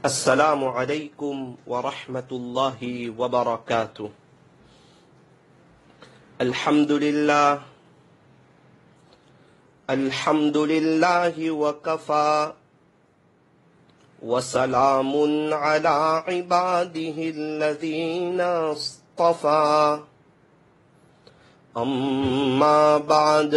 السلام علیکم ورحمۃ اللہ وبرکاتہ۔ الحمد للہ وکفی وسلام علی عبادہ الذین اصطفی، اما بعد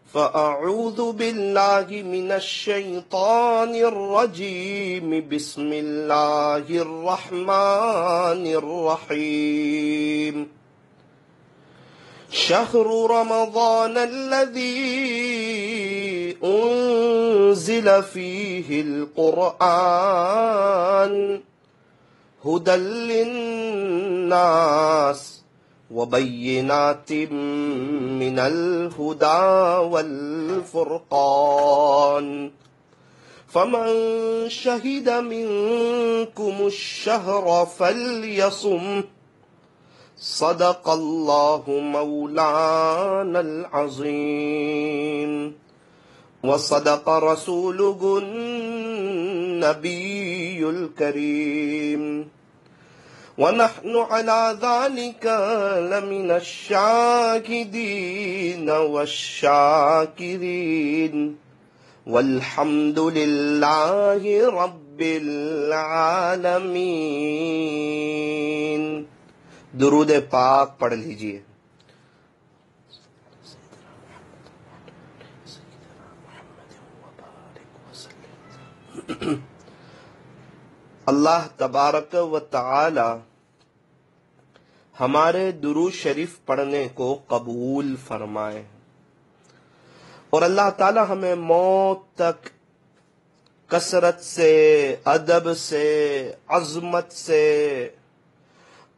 فأعوذ باللہ من الشیطان الرجیم، بسم اللہ الرحمن الرحیم۔ شہر رمضان الذی انزل فیہ القرآن ھدی للناس وبینات من الہدی والفرقان، فمن شہد منکم الشہر فلیصم، صدق اللہ مولانا العظیم وصدق رسولہ النبی الکریم، ونحن على ذلك لمن الشاهدين والشاكرين، والحمد لله رب العالمين۔ درود پاک پڑھ لیجئے۔ اللہ تبارک و تعالی ہمارے درود شریف پڑھنے کو قبول فرمائے، اور اللہ تعالی ہمیں موت تک کثرت سے، ادب سے، عظمت سے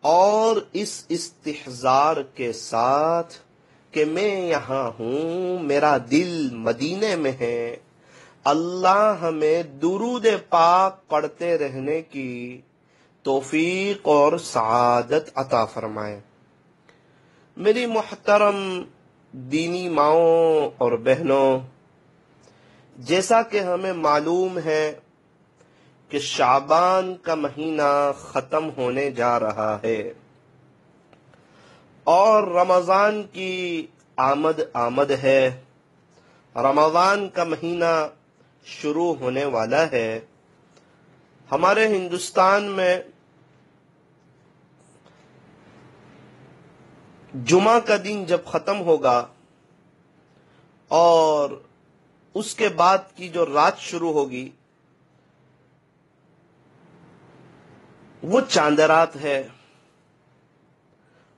اور اس استحضار کے ساتھ کہ میں یہاں ہوں، میرا دل مدینے میں ہے، اللہ ہمیں درود پاک پڑھتے رہنے کی توفیق اور سعادت عطا فرمائے۔ میری محترم دینی ماؤں اور بہنوں، جیسا کہ ہمیں معلوم ہے کہ شعبان کا مہینہ ختم ہونے جا رہا ہے اور رمضان کی آمد ہے، رمضان کا مہینہ شروع ہونے والا ہے۔ ہمارے ہندوستان میں جمعہ کا دن جب ختم ہوگا اور اس کے بعد کی جو رات شروع ہوگی وہ چاند رات ہے۔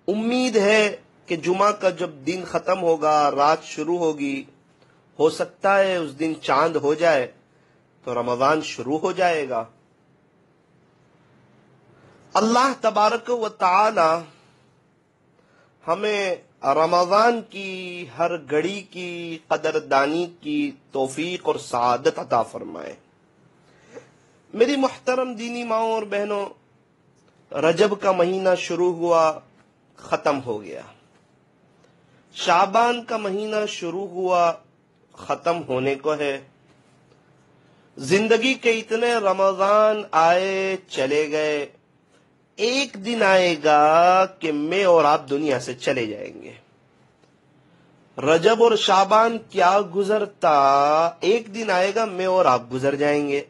امید ہے کہ جمعہ کا جب دن ختم ہوگا، رات شروع ہوگی، ہو سکتا ہے اس دن چاند ہو جائے تو رمضان شروع ہو جائے گا۔ اللہ تبارک و تعالی ہمیں رمضان کی ہر گھڑی کی قدردانی کی توفیق اور سعادت عطا فرمائے۔ میری محترم دینی ماؤں اور بہنوں، رجب کا مہینہ شروع ہوا، ختم ہو گیا۔ شعبان کا مہینہ شروع ہوا، ختم ہونے کو ہے۔ زندگی کے اتنے رمضان آئے چلے گئے، ایک دن آئے گا کہ میں اور آپ دنیا سے چلے جائیں گے۔ رجب اور شعبان کیا گزرتا، ایک دن آئے گا میں اور آپ گزر جائیں گے،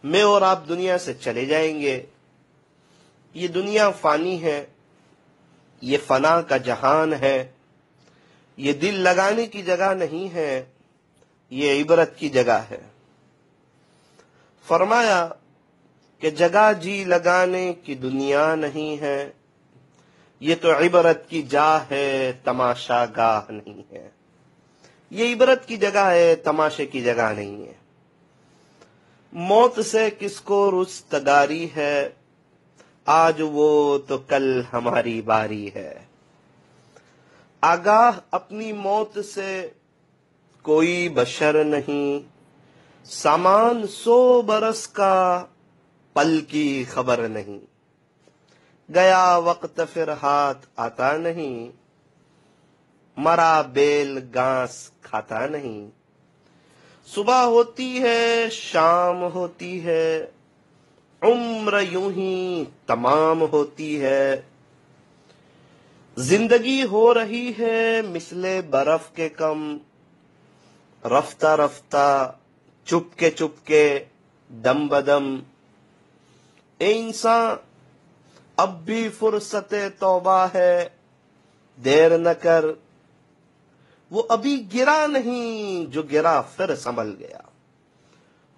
میں اور آپ دنیا سے چلے جائیں گے۔ یہ دنیا فانی ہے، یہ فنا کا جہان ہے، یہ دل لگانے کی جگہ نہیں ہے، یہ عبرت کی جگہ ہے۔ فرمایا کہ جگہ جی لگانے کی دنیا نہیں ہے، یہ تو عبرت کی جا ہے، تماشا گاہ نہیں ہے۔ یہ عبرت کی جگہ ہے، تماشے کی جگہ نہیں ہے۔ موت سے کس کو رستگاری ہے، آج وہ تو کل ہماری باری ہے۔ آگاہ اپنی موت سے کوئی بشر نہیں، سامان 100 برس کا پل کی خبر نہیں۔ گیا وقت پھر ہاتھ آتا نہیں، مرا بیل گھاس کھاتا نہیں۔ صبح ہوتی ہے شام ہوتی ہے، عمر یوں ہی تمام ہوتی ہے، زندگی ہو رہی ہے مثل برف کے کم، رفتہ رفتہ چپ کے دم بدم۔ اے انسان اب بھی فرصت توبہ ہے، دیر نہ کر، وہ ابھی گرا نہیں جو گرا پھر سنبھل گیا۔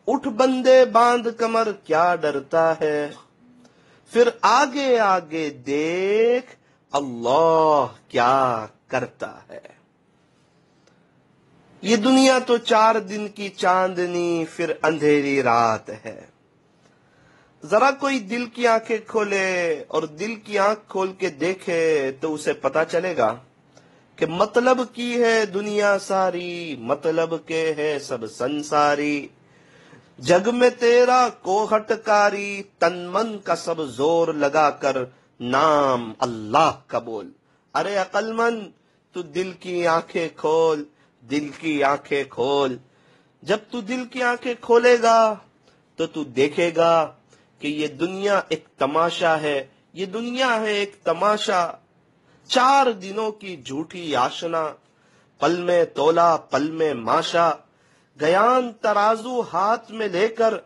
اٹھ بندے باندھ کمر کیا ڈرتا ہے، پھر آگے آگے دیکھ اللہ کیا کرتا ہے۔ یہ دنیا تو 4 دن کی چاندنی پھر اندھیری رات ہے۔ ذرا کوئی دل کی آنکھیں کھولے اور دل کی آنکھ کھول کے دیکھے تو اسے پتا چلے گا کہ مطلب کی ہے دنیا ساری، مطلب کے ہے سب سنساری، جگ میں تیرا کوہٹ کاری، تن من کا سب زور لگا کر نام اللہ کا بول۔ ارے عقل مند تو دل کی آنکھیں کھول، دل کی آنکھیں کھول۔ جب تو دل کی آنکھیں کھولے گا تو تو دیکھے گا کہ یہ دنیا ایک تماشا ہے، یہ دنیا ہے ایک تماشا، 4 دنوں کی جھوٹی آشنا، پل میں تولا پل میں ماشا، گیان ترازو ہاتھ میں لے کر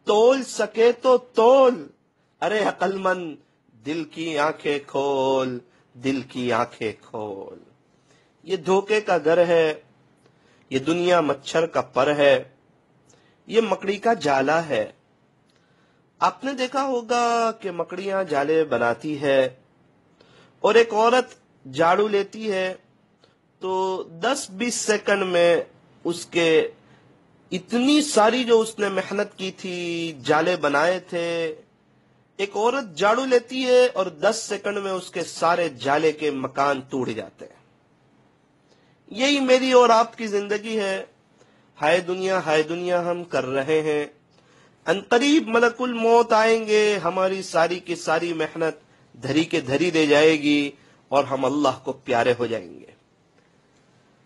تول سکے تو تول۔ ارے عقل مند دل کی آنکھیں کھول، دل کی آنکھیں کھول۔ یہ دھوکے کا گھر ہے، یہ دنیا مچھر کا پر ہے، یہ مکڑی کا جالا ہے۔ آپ نے دیکھا ہوگا کہ مکڑیاں جالے بناتی ہے اور ایک عورت جھاڑو لیتی ہے تو 10-20 سیکنڈ میں اس کے اتنی ساری جو اس نے محنت کی تھی، جالے بنائے تھے، ایک عورت جھاڑو لیتی ہے اور 10 سیکنڈ میں اس کے سارے جالے کے مکان ٹوٹ جاتے ہیں۔ یہی میری اور آپ کی زندگی ہے، ہائے دنیا ہم کر رہے ہیں، عنقریب ملک الموت آئیں گے، ہماری ساری کی ساری محنت دھری کے دھری دے جائے گی اور ہم اللہ کو پیارے ہو جائیں گے۔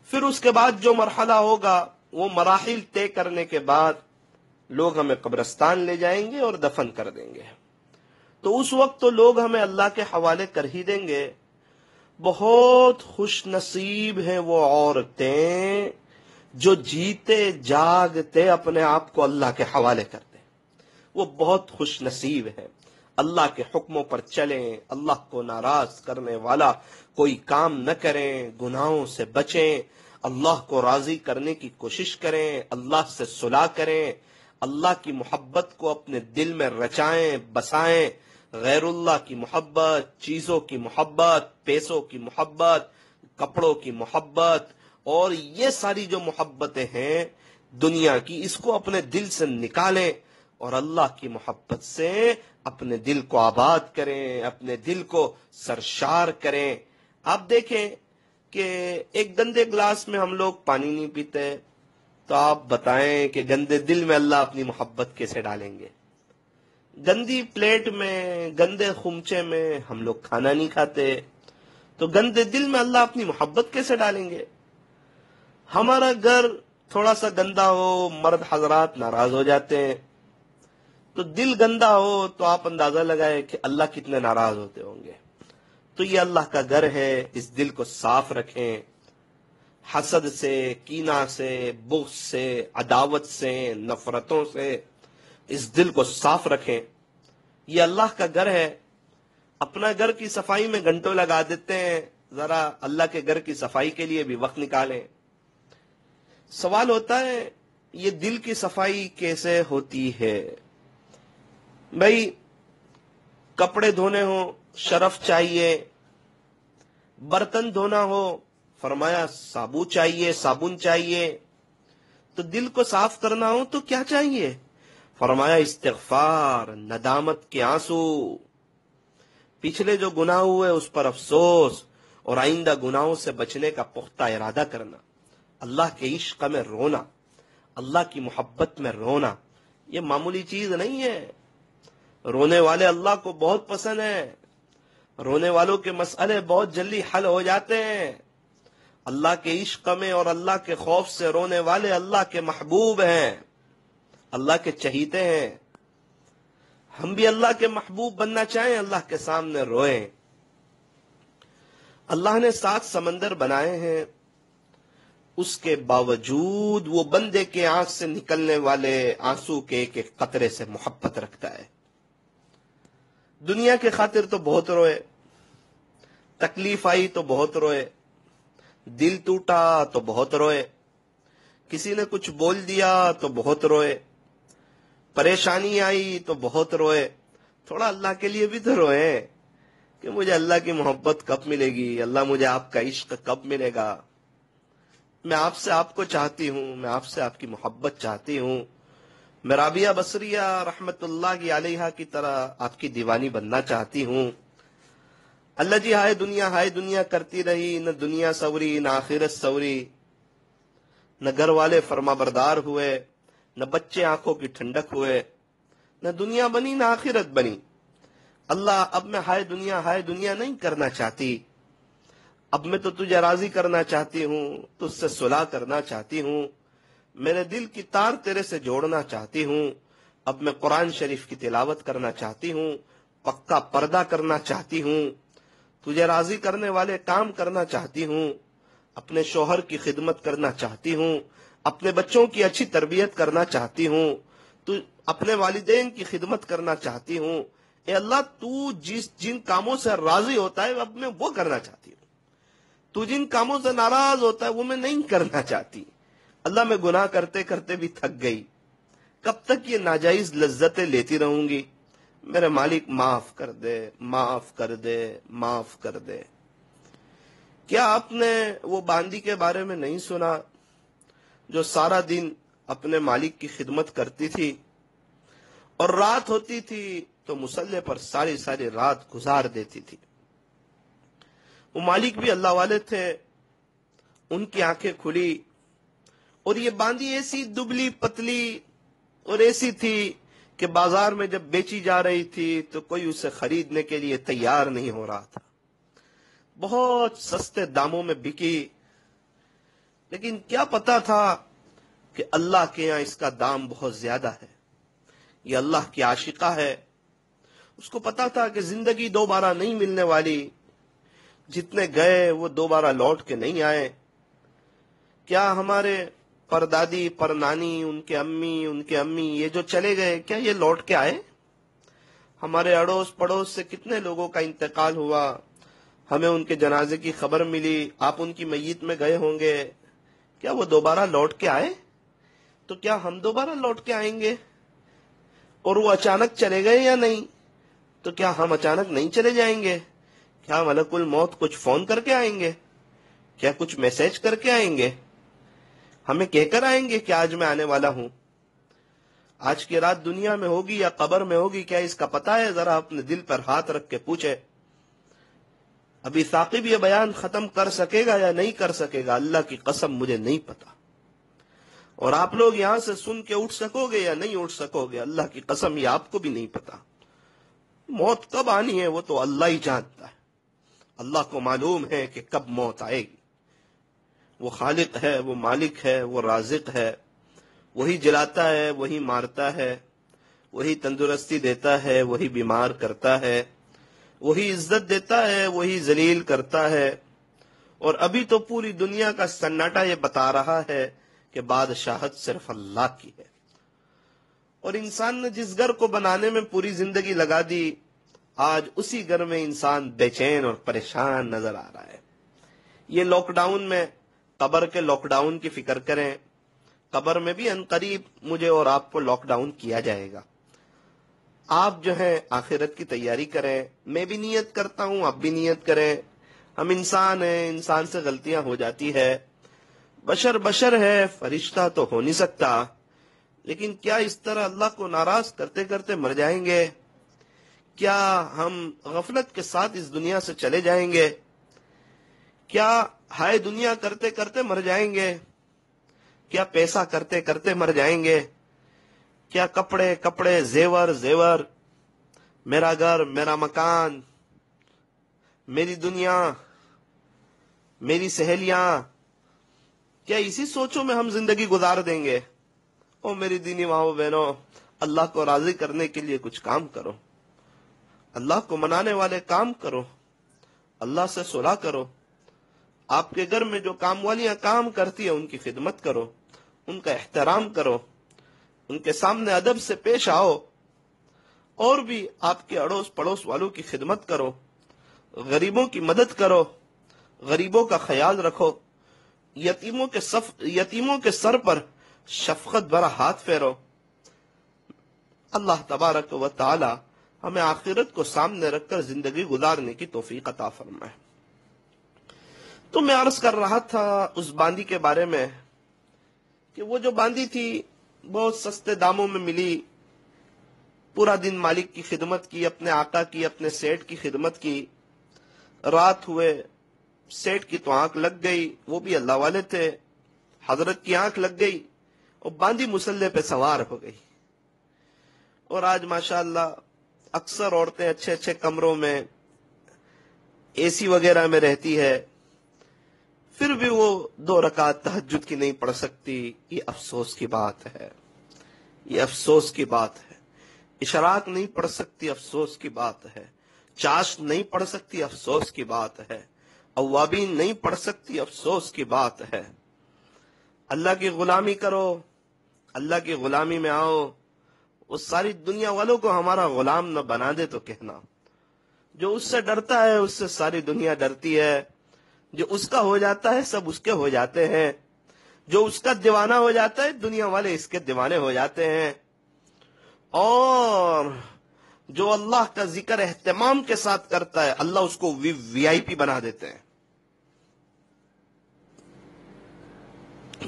پھر اس کے بعد جو مرحلہ ہوگا، وہ مراحل طے کرنے کے بعد لوگ ہمیں قبرستان لے جائیں گے اور دفن کر دیں گے۔ تو اس وقت تو لوگ ہمیں اللہ کے حوالے کر ہی دیں گے۔ بہت خوش نصیب ہیں وہ عورتیں جو جیتے جاگتے اپنے آپ کو اللہ کے حوالے کر دیں، وہ بہت خوش نصیب ہے۔ اللہ کے حکموں پر چلیں، اللہ کو ناراض کرنے والا کوئی کام نہ کریں، گناہوں سے بچیں، اللہ کو راضی کرنے کی کوشش کریں، اللہ سے صلح کریں، اللہ کی محبت کو اپنے دل میں رچائیں بسائیں، غیر اللہ کی محبت، چیزوں کی محبت، پیسوں کی محبت، کپڑوں کی محبت اور یہ ساری جو محبتیں ہیں دنیا کی، اس کو اپنے دل سے نکالیں اور اللہ کی محبت سے اپنے دل کو آباد کریں، اپنے دل کو سرشار کریں۔ آپ دیکھیں کہ ایک گندے گلاس میں ہم لوگ پانی نہیں پیتے، تو آپ بتائیں کہ گندے دل میں اللہ اپنی محبت کیسے ڈالیں گے؟ گندی پلیٹ میں، گندے خمچے میں ہم لوگ کھانا نہیں کھاتے، تو گندے دل میں اللہ اپنی محبت کیسے ڈالیں گے؟ ہمارا گھر تھوڑا سا گندا ہو، مرد حضرات ناراض ہو جاتے ہیں، تو دل گندا ہو تو آپ اندازہ لگائیں کہ اللہ کتنے ناراض ہوتے ہوں گے۔ تو یہ اللہ کا گھر ہے، اس دل کو صاف رکھیں، حسد سے، کینہ سے، بغض سے، عداوت سے، نفرتوں سے اس دل کو صاف رکھیں۔ یہ اللہ کا گھر ہے۔ اپنا گھر کی صفائی میں گھنٹوں لگا دیتے ہیں، ذرا اللہ کے گھر کی صفائی کے لیے بھی وقت نکالیں۔ سوال ہوتا ہے یہ دل کی صفائی کیسے ہوتی ہے؟ بھائی کپڑے دھونے ہوں شرف چاہیے، برتن دھونا ہو فرمایا صابن چاہیے، تو دل کو صاف کرنا ہو تو کیا چاہیے؟ فرمایا استغفار، ندامت کے آنسو، پچھلے جو گناہ ہوئے اس پر افسوس اور آئندہ گناہوں سے بچنے کا پختہ ارادہ کرنا، اللہ کے عشق میں رونا، اللہ کی محبت میں رونا، یہ معمولی چیز نہیں ہے۔ رونے والے اللہ کو بہت پسند ہیں، رونے والوں کے مسئلے بہت جلدی حل ہو جاتے ہیں۔ اللہ کے عشق میں اور اللہ کے خوف سے رونے والے اللہ کے محبوب ہیں، اللہ کے چہیتے ہیں۔ ہم بھی اللہ کے محبوب بننا چاہیں، اللہ کے سامنے روئیں۔ اللہ نے 7 سمندر بنائے ہیں، اس کے باوجود وہ بندے کے آنکھ سے نکلنے والے آنسو کے ایک ایک قطرے سے محبت رکھتا ہے۔ دنیا کے خاطر تو بہت روئے، تکلیف آئی تو بہت روئے، دل ٹوٹا تو بہت روئے، کسی نے کچھ بول دیا تو بہت روئے، پریشانی آئی تو بہت روئے۔ تھوڑا اللہ کے لیے بھی تو روئے کہ مجھے اللہ کی محبت کب ملے گی، اللہ مجھے آپ کا عشق کب ملے گا، میں آپ سے آپ کو چاہتی ہوں، میں آپ سے آپ کی محبت چاہتی ہوں، میں رابعہ بصریہ رحمت اللہ علیہا کی طرح آپ کی دیوانی بننا چاہتی ہوں۔ اللہ جی ہائے دنیا کرتی رہی، نہ دنیا سوری نہ آخرت سوری، نہ گھر والے فرما بردار ہوئے، نہ بچے آنکھوں کی ٹھنڈک ہوئے، نہ دنیا بنی نہ آخرت بنی۔ اللہ اب میں ہائے دنیا نہیں کرنا چاہتی، اب میں تو تجھے راضی کرنا چاہتی ہوں، تجھ سے صلح کرنا چاہتی ہوں، میرے دل کی تار تیرے سے جوڑنا چاہتی ہوں، اب میں قرآن شریف کی تلاوت کرنا چاہتی ہوں، پکا پردہ کرنا چاہتی ہوں، تجھے راضی کرنے والے کام کرنا چاہتی ہوں، اپنے شوہر کی خدمت کرنا چاہتی ہوں، اپنے بچوں کی اچھی تربیت کرنا چاہتی ہوں، تو اپنے والدین کی خدمت کرنا چاہتی ہوں۔ اے اللہ تو جن کاموں سے راضی ہوتا ہے اب میں وہ کرنا چاہتی ہوں، تو جن کاموں سے ناراض ہوتا ہے وہ میں نہیں کرنا چاہتی۔ اللہ میں گناہ کرتے کرتے بھی تھک گئی، کب تک یہ ناجائز لذتیں لیتی رہوں گی؟ میرے مالک معاف کر دے، معاف کر دے، معاف کر دے۔ کیا آپ نے وہ باندی کے بارے میں نہیں سنا جو سارا دن اپنے مالک کی خدمت کرتی تھی اور رات ہوتی تھی تو مصلے پر ساری رات گزار دیتی تھی؟ وہ مالک بھی اللہ والے تھے، ان کی آنکھیں کھلی، اور یہ باندی ایسی دبلی پتلی اور ایسی تھی کہ بازار میں جب بیچی جا رہی تھی تو کوئی اسے خریدنے کے لیے تیار نہیں ہو رہا تھا، بہت سستے داموں میں بکی، لیکن کیا پتا تھا کہ اللہ کے یہاں اس کا دام بہت زیادہ ہے، یہ اللہ کی عاشقہ ہے۔ اس کو پتا تھا کہ زندگی دوبارہ نہیں ملنے والی، جتنے گئے وہ دوبارہ لوٹ کے نہیں آئے۔ کیا ہمارے پردادی پرنانی، ان کے امی یہ جو چلے گئے، کیا یہ لوٹ کے آئے؟ ہمارے اڑوس پڑوس سے کتنے لوگوں کا انتقال ہوا، ہمیں ان کے جنازے کی خبر ملی، آپ ان کی میت میں گئے ہوں گے، کیا وہ دوبارہ لوٹ کے آئے؟ تو کیا ہم دوبارہ لوٹ کے آئیں گے؟ اور وہ اچانک چلے گئے یا نہیں؟ تو کیا ہم اچانک نہیں چلے جائیں گے؟ کیا ملک الموت کچھ فون کر کے آئیں گے؟ کیا کچھ میسج کر کے آئیں گے؟ ہمیں کہہ کر آئیں گے کہ آج میں آنے والا ہوں؟ آج کی رات دنیا میں ہوگی یا قبر میں ہوگی، کیا اس کا پتہ ہے؟ ذرا اپنے دل پر ہاتھ رکھ کے پوچھے۔ ابھی ثاقب یہ بیان ختم کر سکے گا یا نہیں کر سکے گا، اللہ کی قسم مجھے نہیں پتا، اور آپ لوگ یہاں سے سن کے اٹھ سکو گے یا نہیں اٹھ سکو گے، اللہ کی قسم یہ آپ کو بھی نہیں پتا۔ موت کب آنی ہے وہ تو اللہ ہی جانتا ہے، اللہ کو معلوم ہے کہ کب موت آئے گی۔ وہ خالق ہے، وہ مالک ہے، وہ رازق ہے، وہی جلاتا ہے، وہی مارتا ہے، وہی تندرستی دیتا ہے، وہی بیمار کرتا ہے، وہی عزت دیتا ہے، وہی ذلیل کرتا ہے۔ اور ابھی تو پوری دنیا کا سناٹا یہ بتا رہا ہے کہ بادشاہت صرف اللہ کی ہے، اور انسان نے جس گھر کو بنانے میں پوری زندگی لگا دی، آج اسی گھر میں انسان بے چین اور پریشان نظر آ رہا ہے۔ یہ لاک ڈاؤن میں قبر کے لاک ڈاؤن کی فکر کریں، قبر میں بھی عنقریب مجھے اور آپ کو لاک ڈاؤن کیا جائے گا۔ آپ جو ہیں آخرت کی تیاری کریں، میں بھی نیت کرتا ہوں، آپ بھی نیت کریں۔ ہم انسان ہیں، انسان سے غلطیاں ہو جاتی ہے، بشر ہے، فرشتہ تو ہو نہیں سکتا، لیکن کیا اس طرح اللہ کو ناراض کرتے کرتے مر جائیں گے؟ کیا ہم غفلت کے ساتھ اس دنیا سے چلے جائیں گے؟ کیا ہائے دنیا کرتے کرتے مر جائیں گے؟ کیا پیسہ کرتے کرتے مر جائیں گے؟ کیا کپڑے زیور، میرا گھر، میرا مکان، میری دنیا، میری سہیلیاں، کیا اسی سوچوں میں ہم زندگی گزار دیں گے؟ او میری دینی ماؤں بہنوں، اللہ کو راضی کرنے کے لیے کچھ کام کرو، اللہ کو منانے والے کام کرو، اللہ سے صلح کرو، آپ کے گھر میں جو کام والیاں کام کرتی ہیں ان کی خدمت کرو، ان کا احترام کرو، ان کے سامنے ادب سے پیش آؤ، اور بھی آپ کے اڑوس پڑوس والوں کی خدمت کرو، غریبوں کی مدد کرو، غریبوں کا خیال رکھو، یتیموں کے سر پر شفقت بھرا ہاتھ پھیرو۔ اللہ تبارک و تعالی ہمیں آخرت کو سامنے رکھ کر زندگی گزارنے کی توفیق عطا فرمائے۔ تو میں عرض کر رہا تھا اس باندی کے بارے میں کہ وہ جو باندی تھی بہت سستے داموں میں ملی، پورا دن مالک کی خدمت کی، اپنے آقا کی، اپنے سیٹ کی خدمت کی، رات ہوئے سیٹ کی تو آنکھ لگ گئی، وہ بھی اللہ والے تھے، حضرت کی آنکھ لگ گئی اور باندی مسلح پہ سوار ہو گئی۔ اور آج ماشاءاللہ اکثر عورتیں اچھے اچھے کمروں میں اے سی وغیرہ میں رہتی ہے، پھر بھی وہ 2 رکعت تہجد کی نہیں پڑھ سکتی۔ یہ افسوس کی بات ہے، یہ افسوس کی بات ہے۔ اشراق نہیں پڑھ سکتی، افسوس کی بات ہے۔ چاشت نہیں پڑھ سکتی، افسوس کی بات ہے۔ اوابین نہیں پڑھ سکتی، افسوس کی بات ہے۔ اللہ کی غلامی کرو، اللہ کی غلامی میں آؤ، اس ساری دنیا والوں کو ہمارا غلام نہ بنا دے تو کہنا۔ جو اس سے ڈرتا ہے اس سے ساری دنیا ڈرتی ہے، جو اس کا ہو جاتا ہے سب اس کے ہو جاتے ہیں، جو اس کا دیوانہ ہو جاتا ہے دنیا والے اس کے دیوانے ہو جاتے ہیں، اور جو اللہ کا ذکر اہتمام کے ساتھ کرتا ہے اللہ اس کو وی آئی پی بنا دیتے ہیں۔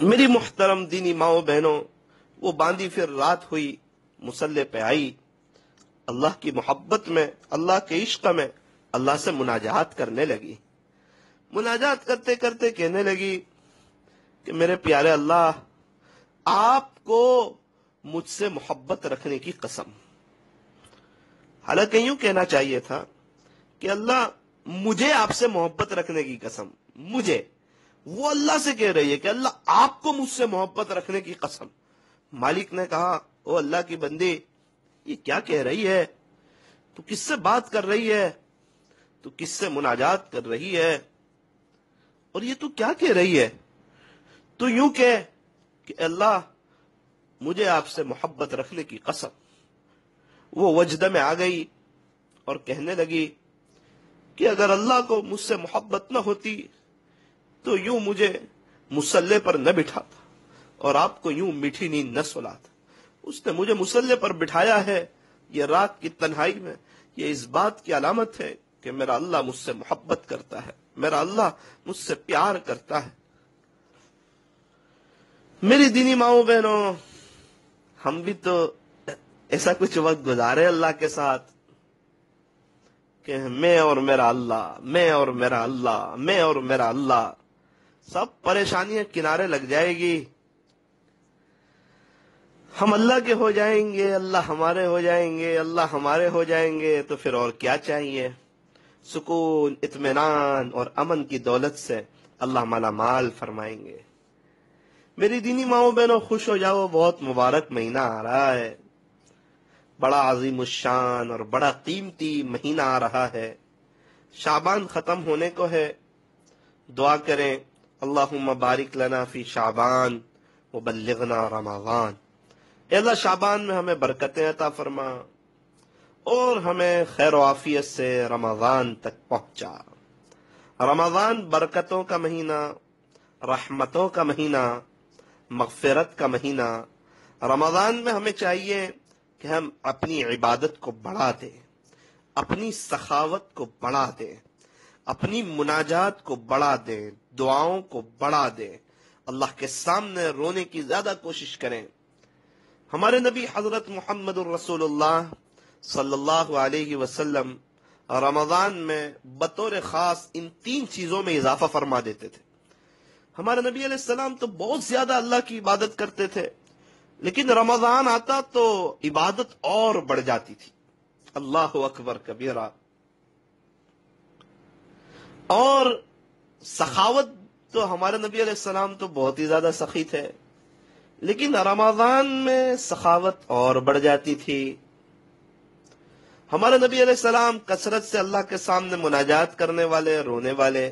میری محترم دینی ماؤں بہنوں، وہ باندی پھر رات ہوئی مصلے پہ آئی، اللہ کی محبت میں، اللہ کے عشق میں اللہ سے مناجات کرنے لگی۔ مناجات کرتے کرتے کہنے لگی کہ میرے پیارے اللہ، آپ کو مجھ سے محبت رکھنے کی قسم۔ حالانکہ یوں کہنا چاہیے تھا کہ اللہ مجھے آپ سے محبت رکھنے کی قسم، مجھے، وہ اللہ سے کہہ رہی ہے کہ اللہ آپ کو مجھ سے محبت رکھنے کی قسم۔ مالک نے کہا او اللہ کی بندی، یہ کیا کہہ رہی ہے؟ تو کس سے بات کر رہی ہے؟ تو کس سے مناجات کر رہی ہے؟ اور یہ تو کیا کہہ رہی ہے؟ تو یوں کہ اللہ مجھے آپ سے محبت رکھنے کی قسم۔ وہ وجد میں آ گئی اور کہنے لگی کہ اگر اللہ کو مجھ سے محبت نہ ہوتی تو یوں مجھے مصلے پر نہ بٹھاتا اور آپ کو یوں میٹھی نیند نہ سلاتا۔ اس نے مجھے مصلے پر بٹھایا ہے یہ رات کی تنہائی میں، یہ اس بات کی علامت ہے کہ میرا اللہ مجھ سے محبت کرتا ہے، میرا اللہ مجھ سے پیار کرتا ہے۔ میری دینی ماؤں بہنوں، ہم بھی تو ایسا کچھ وقت گزارے اللہ کے ساتھ کہ میں اور میرا اللہ، میں اور میرا اللہ، میں اور میرا اللہ، سب پریشانیاں کنارے لگ جائے گی، ہم اللہ کے ہو جائیں گے، اللہ ہمارے ہو جائیں گے، اللہ ہمارے ہو جائیں گے، تو پھر اور کیا چاہیے؟ سکون، اطمینان اور امن کی دولت سے اللہ مالا مال فرمائیں گے۔ میری دینی ماؤں بہنوں، خوش ہو جاؤ، بہت مبارک مہینہ آ رہا ہے، بڑا عظیم الشان اور بڑا قیمتی مہینہ آ رہا ہے۔ شعبان ختم ہونے کو ہے، دعا کریں اللہم بارک لنا فی شعبان وبلغنا رمضان۔ اے اللہ شعبان میں ہمیں برکتیں عطا فرما اور ہمیں خیر و عافیت سے رمضان تک پہنچا۔ رمضان برکتوں کا مہینہ، رحمتوں کا مہینہ، مغفرت کا مہینہ۔ رمضان میں ہمیں چاہیے کہ ہم اپنی عبادت کو بڑھا دیں، اپنی سخاوت کو بڑھا دیں، اپنی مناجات کو بڑھا دیں، دعاؤں کو بڑھا دیں، اللہ کے سامنے رونے کی زیادہ کوشش کریں۔ ہمارے نبی حضرت محمد الرسول اللہ صلی اللہ علیہ وسلم رمضان میں بطور خاص ان 3 چیزوں میں اضافہ فرما دیتے تھے۔ ہمارے نبی علیہ السلام تو بہت زیادہ اللہ کی عبادت کرتے تھے، لیکن رمضان آتا تو عبادت اور بڑھ جاتی تھی۔ اللہ اکبر کبیرہ، اور سخاوت تو ہمارے نبی علیہ السلام تو بہت ہی زیادہ سخی تھے، لیکن رمضان میں سخاوت اور بڑھ جاتی تھی۔ ہمارے نبی علیہ السلام کثرت سے اللہ کے سامنے مناجات کرنے والے، رونے والے،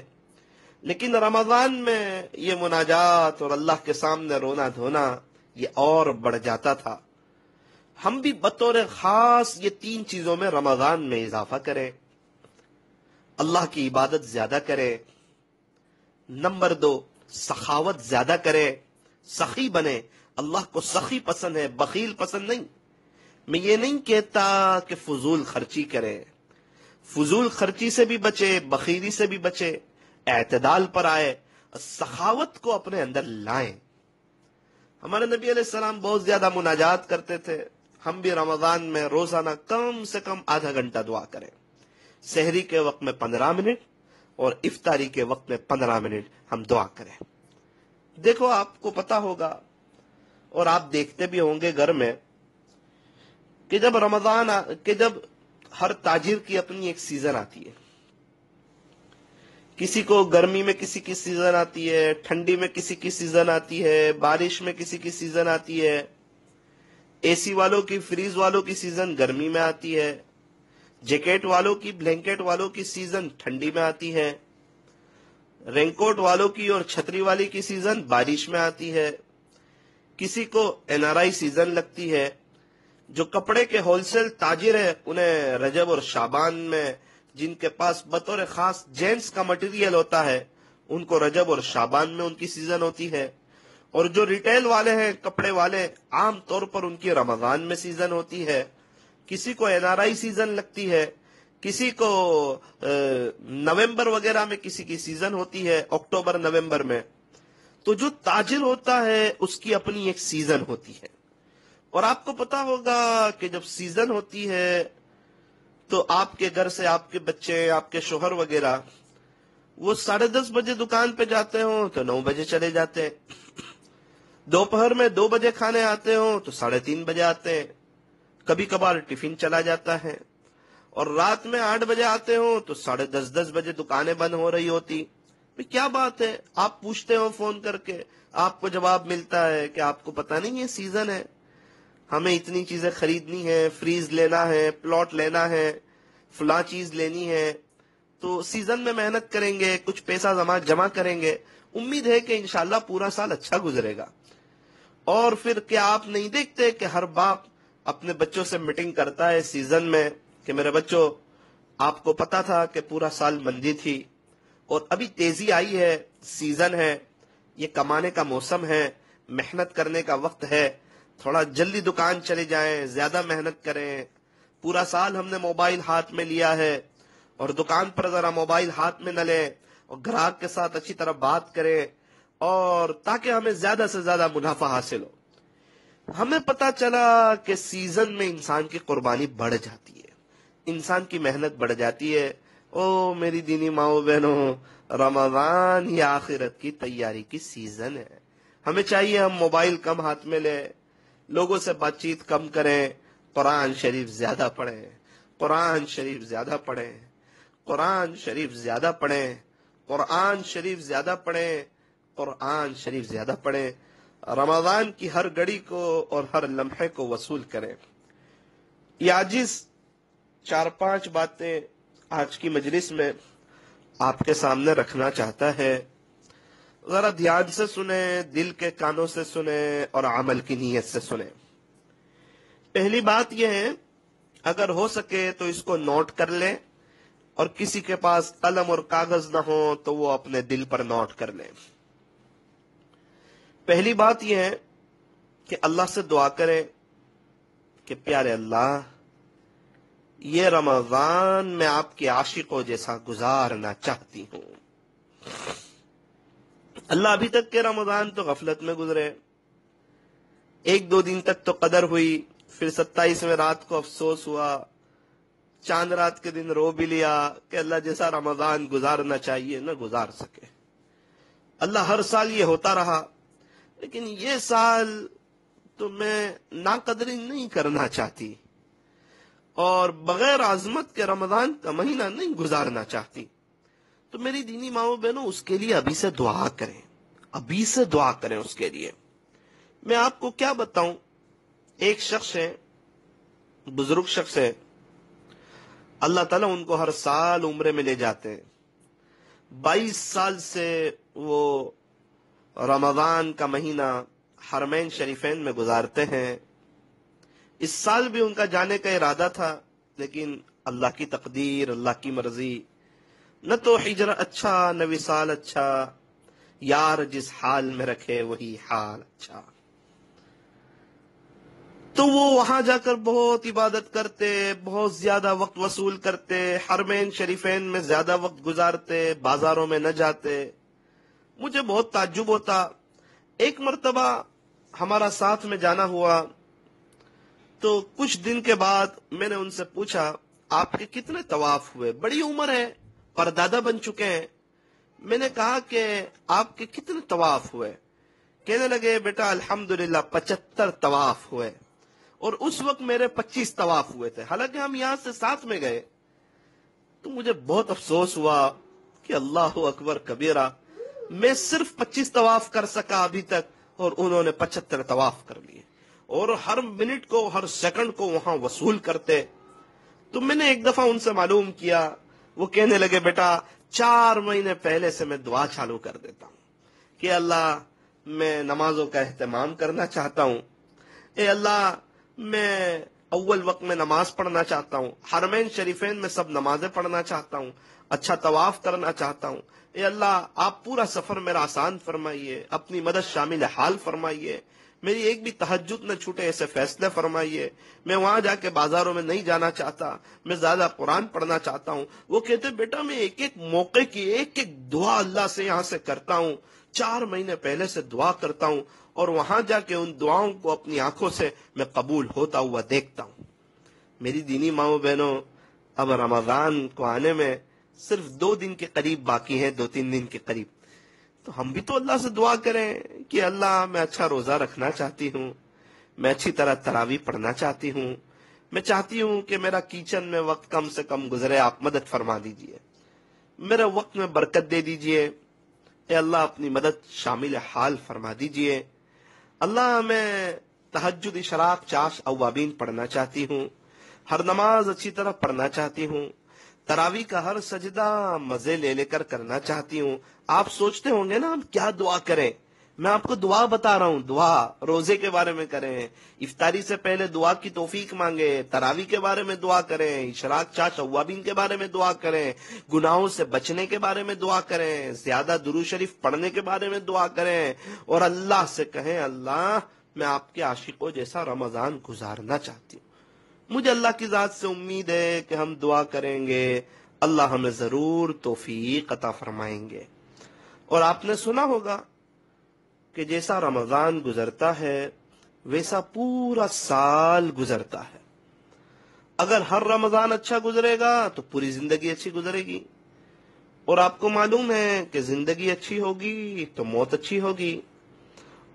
لیکن رمضان میں یہ مناجات اور اللہ کے سامنے رونا دھونا یہ اور بڑھ جاتا تھا۔ ہم بھی بطور خاص یہ 3 چیزوں میں رمضان میں اضافہ کریں، اللہ کی عبادت زیادہ کریں، نمبر 2 سخاوت زیادہ کریں، سخی بنے۔ اللہ کو سخی پسند ہے، بخیل پسند نہیں۔ میں یہ نہیں کہتا کہ فضول خرچی کرے، فضول خرچی سے بھی بچے، بخیلی سے بھی بچے، اعتدال پر آئے، سخاوت کو اپنے اندر لائیں۔ ہمارے نبی علیہ السلام بہت زیادہ مناجات کرتے تھے، ہم بھی رمضان میں روزانہ کم سے کم آدھا گھنٹہ دعا کریں، سحری کے وقت میں 15 منٹ اور افطاری کے وقت میں 15 منٹ ہم دعا کریں۔ دیکھو آپ کو پتا ہوگا اور آپ دیکھتے بھی ہوں گے گھر میں کہ جب ہر تاجر کی اپنی ایک سیزن آتی ہے، کسی کو گرمی میں کسی کی سیزن آتی ہے، ٹھنڈی میں کسی کی سیزن آتی ہے، بارش میں کسی کی سیزن آتی ہے، اے سی والوں کی، فریز والوں کی سیزن گرمی میں آتی ہے، جیکٹ والوں کی، بلینکٹ والوں کی سیزن ٹھنڈی میں آتی ہے، رین کوٹ والوں کی اور چھتری والی کی سیزن بارش میں آتی ہے، کسی کو NRI سیزن لگتی ہے۔ جو کپڑے کے ہول سیل تاجر ہیں انہیں رجب اور شعبان میں، جن کے پاس بطور خاص جینس کا مٹیریل ہوتا ہے ان کو رجب اور شعبان میں ان کی سیزن ہوتی ہے، اور جو ریٹیل والے ہیں، کپڑے والے، عام طور پر ان کی رمضان میں سیزن ہوتی ہے۔ کسی کو NRI سیزن لگتی ہے، کسی کو نومبر وغیرہ میں کسی کی سیزن ہوتی ہے، اکتوبر نومبر میں۔ تو جو تاجر ہوتا ہے اس کی اپنی ایک سیزن ہوتی ہے، اور آپ کو پتا ہوگا کہ جب سیزن ہوتی ہے تو آپ کے گھر سے آپ کے بچے، آپ کے شوہر وغیرہ، وہ 10:30 بجے دکان پہ جاتے ہوں تو 9 بجے چلے جاتے ہیں، دوپہر میں 2 بجے کھانے آتے ہوں تو 3:30 بجے آتے ہیں، کبھی کبھار ٹفن چلا جاتا ہے، اور رات میں 8 بجے آتے ہوں تو 10:30 بجے دکانیں بند ہو رہی ہوتی۔ کیا بات ہے؟ آپ پوچھتے ہو فون کر کے، آپ کو جواب ملتا ہے کہ آپ کو پتا نہیں یہ سیزن ہے، ہمیں اتنی چیزیں خریدنی ہے، فریز لینا ہے، پلاٹ لینا ہے، فلاں چیز لینی ہے، تو سیزن میں محنت کریں گے، کچھ پیسہ جمع کریں گے، امید ہے کہ انشاءاللہ پورا سال اچھا گزرے گا۔ اور پھر کیا آپ نہیں دیکھتے کہ ہر باپ اپنے بچوں سے میٹنگ کرتا ہے سیزن میں کہ میرے بچوں، آپ کو پتا تھا کہ پورا سال مندی تھی اور ابھی تیزی آئی ہے، سیزن ہے، یہ کمانے کا موسم ہے، محنت کرنے کا وقت ہے، تھوڑا جلدی دکان چلے جائیں، زیادہ محنت کریں، پورا سال ہم نے موبائل ہاتھ میں لیا ہے، اور دکان پر ذرا موبائل ہاتھ میں نہ لیں، اور گراہک کے ساتھ اچھی طرح بات کریں، اور تاکہ ہمیں زیادہ سے زیادہ منافع حاصل ہو۔ ہمیں پتا چلا کہ سیزن میں انسان کی قربانی بڑھ جاتی ہے، انسان کی محنت بڑھ جاتی ہے۔ او میری دینی ماؤں بہنوں، رمضان ہی آخرت کی تیاری کی سیزن ہے۔ ہمیں چاہیے ہم موبائل کم ہاتھ میں لیں، لوگوں سے بات چیت کم کریں، قرآن شریف زیادہ پڑھیں، قرآن شریف زیادہ پڑھیں، قرآن شریف زیادہ پڑھیں، قرآن شریف زیادہ پڑھیں، قرآن شریف زیادہ پڑھیں، رمضان کی ہر گھڑی کو اور ہر لمحے کو وصول کریں۔ یہ عاجز 4-5 باتیں آج کی مجلس میں آپ کے سامنے رکھنا چاہتا ہے، ذرا دھیان سے سنیں، دل کے کانوں سے سنیں اور عمل کی نیت سے سنیں۔ پہلی بات یہ ہے، اگر ہو سکے تو اس کو نوٹ کر لیں، اور کسی کے پاس قلم اور کاغذ نہ ہو تو وہ اپنے دل پر نوٹ کر لیں۔ پہلی بات یہ ہے کہ اللہ سے دعا کریں کہ پیارے اللہ، یہ رمضان میں آپ کے عاشقوں جیسا گزارنا چاہتی ہوں۔ اللہ، ابھی تک کے رمضان تو غفلت میں گزرے، 1-2 دن تک تو قدر ہوئی، پھر 27ویں رات کو افسوس ہوا، چاند رات کے دن رو بھی لیا کہ اللہ جیسا رمضان گزارنا چاہیے نہ گزار سکے۔ اللہ، ہر سال یہ ہوتا رہا، لیکن یہ سال تو میں ناقدری نہیں کرنا چاہتی، اور بغیر عظمت کے رمضان کا مہینہ نہیں گزارنا چاہتی۔ تو میری دینی ماؤں بہنوں اس کے لیے ابھی سے دعا کریں، ابھی سے دعا کریں اس کے لیے۔ میں آپ کو کیا بتاؤں، ایک شخص ہے، بزرگ شخص ہے، اللہ تعالیٰ ان کو ہر سال عمرے میں لے جاتے ہیں۔ 22 سال سے وہ رمضان کا مہینہ حرمین شریفین میں گزارتے ہیں۔ اس سال بھی ان کا جانے کا ارادہ تھا، لیکن اللہ کی تقدیر، اللہ کی مرضی، نہ تو ہجر اچھا نہ وصال اچھا، یار جس حال میں رکھے وہی حال اچھا۔ تو وہ وہاں جا کر بہت عبادت کرتے، بہت زیادہ وقت وصول کرتے، حرمین شریفین میں زیادہ وقت گزارتے، بازاروں میں نہ جاتے۔ مجھے بہت تعجب ہوتا۔ ایک مرتبہ ہمارا ساتھ میں جانا ہوا، تو کچھ دن کے بعد میں نے ان سے پوچھا آپ کے کتنے طواف ہوئے؟ بڑی عمر ہے، پردادا بن چکے ہیں۔ میں نے کہا کہ آپ کے کتنے طواف ہوئے؟ کہنے لگے بیٹا الحمدللہ 75 طواف ہوئے، اور اس وقت میرے 25 طواف ہوئے تھے، حالانکہ ہم یہاں سے ساتھ میں گئے۔ تو مجھے بہت افسوس ہوا کہ اللہ اکبر کبیرہ، میں صرف 25 طواف کر سکا ابھی تک، اور انہوں نے 75 طواف کر لیے، اور ہر منٹ کو، ہر سیکنڈ کو وہاں وصول کرتے۔ تو میں نے ایک دفعہ ان سے معلوم کیا، وہ کہنے لگے بیٹا 4 مہینے پہلے سے میں دعا چالو کر دیتا ہوں کہ اللہ میں نمازوں کا اہتمام کرنا چاہتا ہوں، اے اللہ میں اول وقت میں نماز پڑھنا چاہتا ہوں، حرمین شریفین میں سب نمازیں پڑھنا چاہتا ہوں، اچھا طواف کرنا چاہتا ہوں، اے اللہ آپ پورا سفر میرا آسان فرمائیے، اپنی مدد شامل حال فرمائیے، میری ایک بھی تہجد نہ چھوٹے ایسے فیصلے فرمائیے، میں وہاں جا کے بازاروں میں نہیں جانا چاہتا، میں زیادہ قرآن پڑھنا چاہتا ہوں۔ وہ کہتے بیٹا میں ایک ایک موقع کی ایک ایک دعا اللہ سے یہاں سے کرتا ہوں، 4 مہینے پہلے سے دعا کرتا ہوں، اور وہاں جا کے ان دعاؤں کو اپنی آنکھوں سے میں قبول ہوتا ہوا دیکھتا ہوں۔ میری دینی ماؤں بہنوں، اب رمضان کو آنے میں صرف 2 دن کے قریب باقی ہیں، 2-3 دن کے قریب۔ تو ہم بھی تو اللہ سے دعا کریں کہ اللہ میں اچھا روزہ رکھنا چاہتی ہوں، میں اچھی طرح تراویح پڑھنا چاہتی ہوں، میں چاہتی ہوں کہ میرا کچن میں وقت کم سے کم گزرے، آپ مدد فرما دیجئے، میرے وقت میں برکت دے دیجئے، اے اللہ اپنی مدد شامل حال فرما دیجئے۔ اللہ میں تہجد اشراق چاش اوابین پڑھنا چاہتی ہوں، ہر نماز اچھی طرح پڑھنا چاہتی ہوں، تراویح کا ہر سجدہ مزے لے لے کر کرنا چاہتی ہوں۔ آپ سوچتے ہوں گے نا ہم کیا دعا کریں، میں آپ کو دعا بتا رہا ہوں، دعا روزے کے بارے میں کریں، افطاری سے پہلے دعا کی توفیق مانگے، تراویح کے بارے میں دعا کریں، اشراق چاش اوابین کے بارے میں دعا کریں، گناہوں سے بچنے کے بارے میں دعا کریں، زیادہ درود شریف پڑھنے کے بارے میں دعا کریں، اور اللہ سے کہیں اللہ میں آپ کے عاشقوں جیسا رمضان گزارنا چاہتی ہوں۔ مجھے اللہ کی ذات سے امید ہے کہ ہم دعا کریں گے، اللہ ہمیں ضرور توفیق عطا فرمائیں گے۔ اور آپ نے سنا ہوگا کہ جیسا رمضان گزرتا ہے ویسا پورا سال گزرتا ہے۔ اگر ہر رمضان اچھا گزرے گا تو پوری زندگی اچھی گزرے گی، اور آپ کو معلوم ہے کہ زندگی اچھی ہوگی تو موت اچھی ہوگی،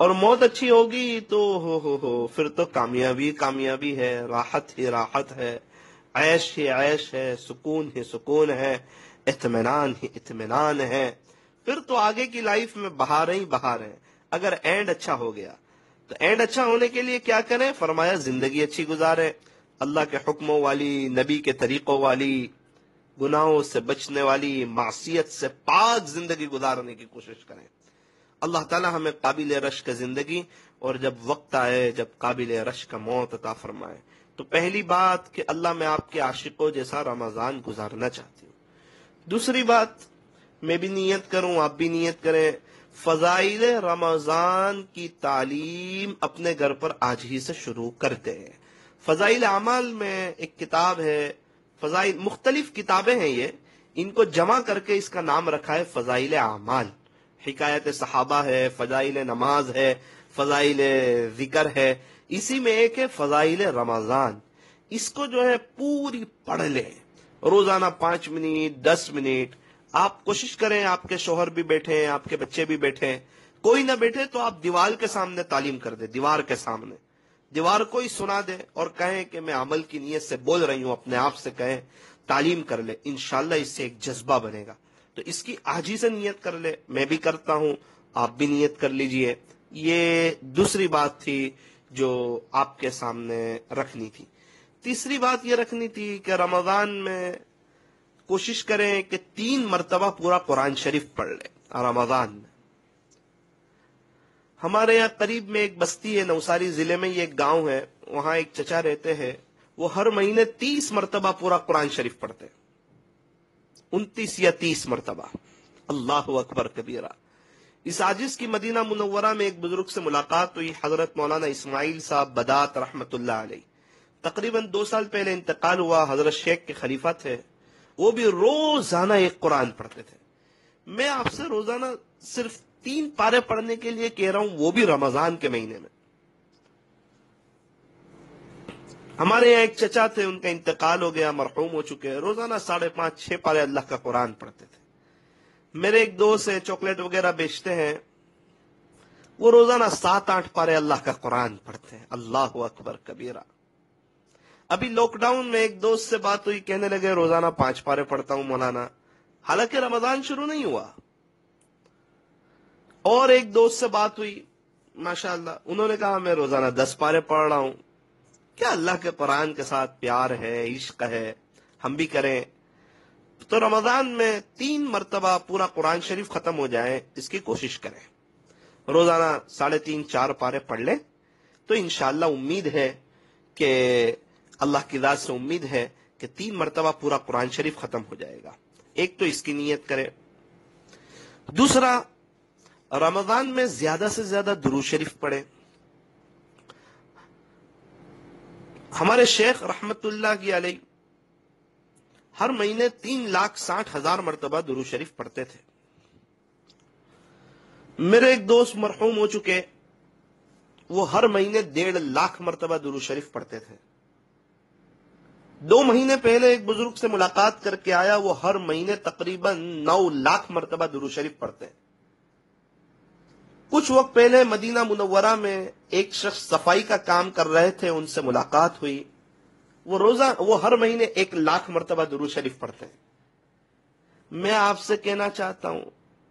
اور موت اچھی ہوگی تو ہو پھر تو کامیابی کامیابی ہے، راحت ہی راحت ہے، عیش ہی عیش ہے، سکون ہی سکون ہے، اطمینان ہی اطمینان ہے، پھر تو آگے کی لائف میں بہاریں ہی بہاریں۔ اگر اینڈ اچھا ہو گیا تو اینڈ اچھا ہونے کے لیے کیا کریں؟ فرمایا زندگی اچھی گزاریں، اللہ کے حکموں والی، نبی کے طریقوں والی، گناہوں سے بچنے والی، معصیت سے پاک زندگی گزارنے کی کوشش کریں۔ اللہ تعالی ہمیں قابل رشک زندگی، اور جب وقت آئے جب قابل رشک موت عطا فرمائے۔ تو پہلی بات کہ اللہ میں آپ کے عاشقوں جیسا رمضان گزارنا چاہتی ہوں۔ دوسری بات میں بھی نیت کروں، آپ بھی نیت کریں، فضائل رمضان کی تعلیم اپنے گھر پر آج ہی سے شروع کرتے ہیں۔ فضائل اعمال میں ایک کتاب ہے، فضائل مختلف کتابیں ہیں، یہ ان کو جمع کر کے اس کا نام رکھا ہے فضائل اعمال۔ حکایت صحابہ ہے، فضائل نماز ہے، فضائل ذکر ہے، اسی میں ایک ہے فضائل رمضان۔ اس کو جو ہے پوری پڑھ لیں، روزانہ 5 منٹ 10 منٹ۔ آپ کوشش کریں، آپ کے شوہر بھی بیٹھے ہیں، آپ کے بچے بھی بیٹھے ہیں، کوئی نہ بیٹھے تو آپ دیوار کے سامنے تعلیم کر دیں، دیوار کے سامنے دیوار کو ہی سنا دیں، اور کہیں کہ میں عمل کی نیت سے بول رہی ہوں، اپنے آپ سے کہیں تعلیم کر لیں، انشاءاللہ اس سے ایک جذبہ بنے گا۔ تو اس کی آجی سے نیت کر لے. میں بھی کرتا ہوں، آپ بھی نیت کر لیجئے. یہ دوسری بات تھی جو آپ کے سامنے رکھنی تھی. تیسری بات یہ رکھنی تھی کہ رمضان میں کوشش کریں کہ 3 مرتبہ پورا قرآن شریف پڑھ لیں رمضان میں. ہمارے یہاں قریب میں ایک بستی ہے، نوساری ضلع میں یہ ایک گاؤں ہے، وہاں ایک چچا رہتے ہیں، وہ ہر مہینے 30 مرتبہ پورا قرآن شریف پڑھتے، 29 یا 30 مرتبہ. اللہ اکبر کبیرہ. اس عاجز کی مدینہ منورہ میں ایک بزرگ سے ملاقات ہوئی، حضرت مولانا اسماعیل صاحب بدات رحمت اللہ علیہ. تقریباً 2 سال پہلے انتقال ہوا، حضرت شیخ کے خلیفہ تھے. وہ بھی روزانہ ایک قرآن پڑھتے تھے. میں آپ سے روزانہ صرف 3 پارے پڑھنے کے لیے کہہ رہا ہوں، وہ بھی رمضان کے مہینے میں. ہمارے یہاں ایک چچا تھے، ان کا انتقال ہو گیا، مرحوم ہو چکے. روزانہ 5.5-6 پارے اللہ کا قرآن پڑھتے تھے. میرے ایک دوست ہیں، چاکلیٹ وغیرہ بیچتے ہیں، وہ روزانہ 7-8 پارے اللہ کا قرآن پڑھتے ہیں. اللہ اکبر کبیرہ. ابھی لاک ڈاؤن میں ایک دوست سے بات ہوئی، کہنے لگے روزانہ 5 پارے پڑھتا ہوں مولانا، حالانکہ رمضان شروع نہیں ہوا. اور ایک دوست سے بات ہوئی، ماشاءاللہ، انہوں نے کہا میں روزانہ 10 پارے پڑھ رہا ہوں. کیا اللہ کے قرآن کے ساتھ پیار ہے، عشق ہے، ہم بھی کریں. تو رمضان میں 3 مرتبہ پورا قرآن شریف ختم ہو جائے، اس کی کوشش کریں. روزانہ 3.5-4 پارے پڑھ لیں تو انشاءاللہ امید ہے کہ اللہ کی ذات سے امید ہے کہ 3 مرتبہ پورا قرآن شریف ختم ہو جائے گا. ایک تو اس کی نیت کرے. دوسرا، رمضان میں زیادہ سے زیادہ درود شریف پڑھیں. ہمارے شیخ رحمت اللہ کی علیہ ہر مہینے 3,60,000 مرتبہ درود شریف پڑھتے تھے. میرے ایک دوست مرحوم ہو چکے، وہ ہر مہینے 1.5 لاکھ مرتبہ درود شریف پڑھتے تھے. 2 مہینے پہلے ایک بزرگ سے ملاقات کر کے آیا، وہ ہر مہینے تقریباً 9 لاکھ مرتبہ درود شریف پڑھتے. کچھ وقت پہلے مدینہ منورہ میں ایک شخص صفائی کا کام کر رہے تھے، ان سے ملاقات ہوئی. وہ ہر مہینے 1 لاکھ مرتبہ درود شریف پڑھتے ہیں. میں آپ سے کہنا چاہتا ہوں،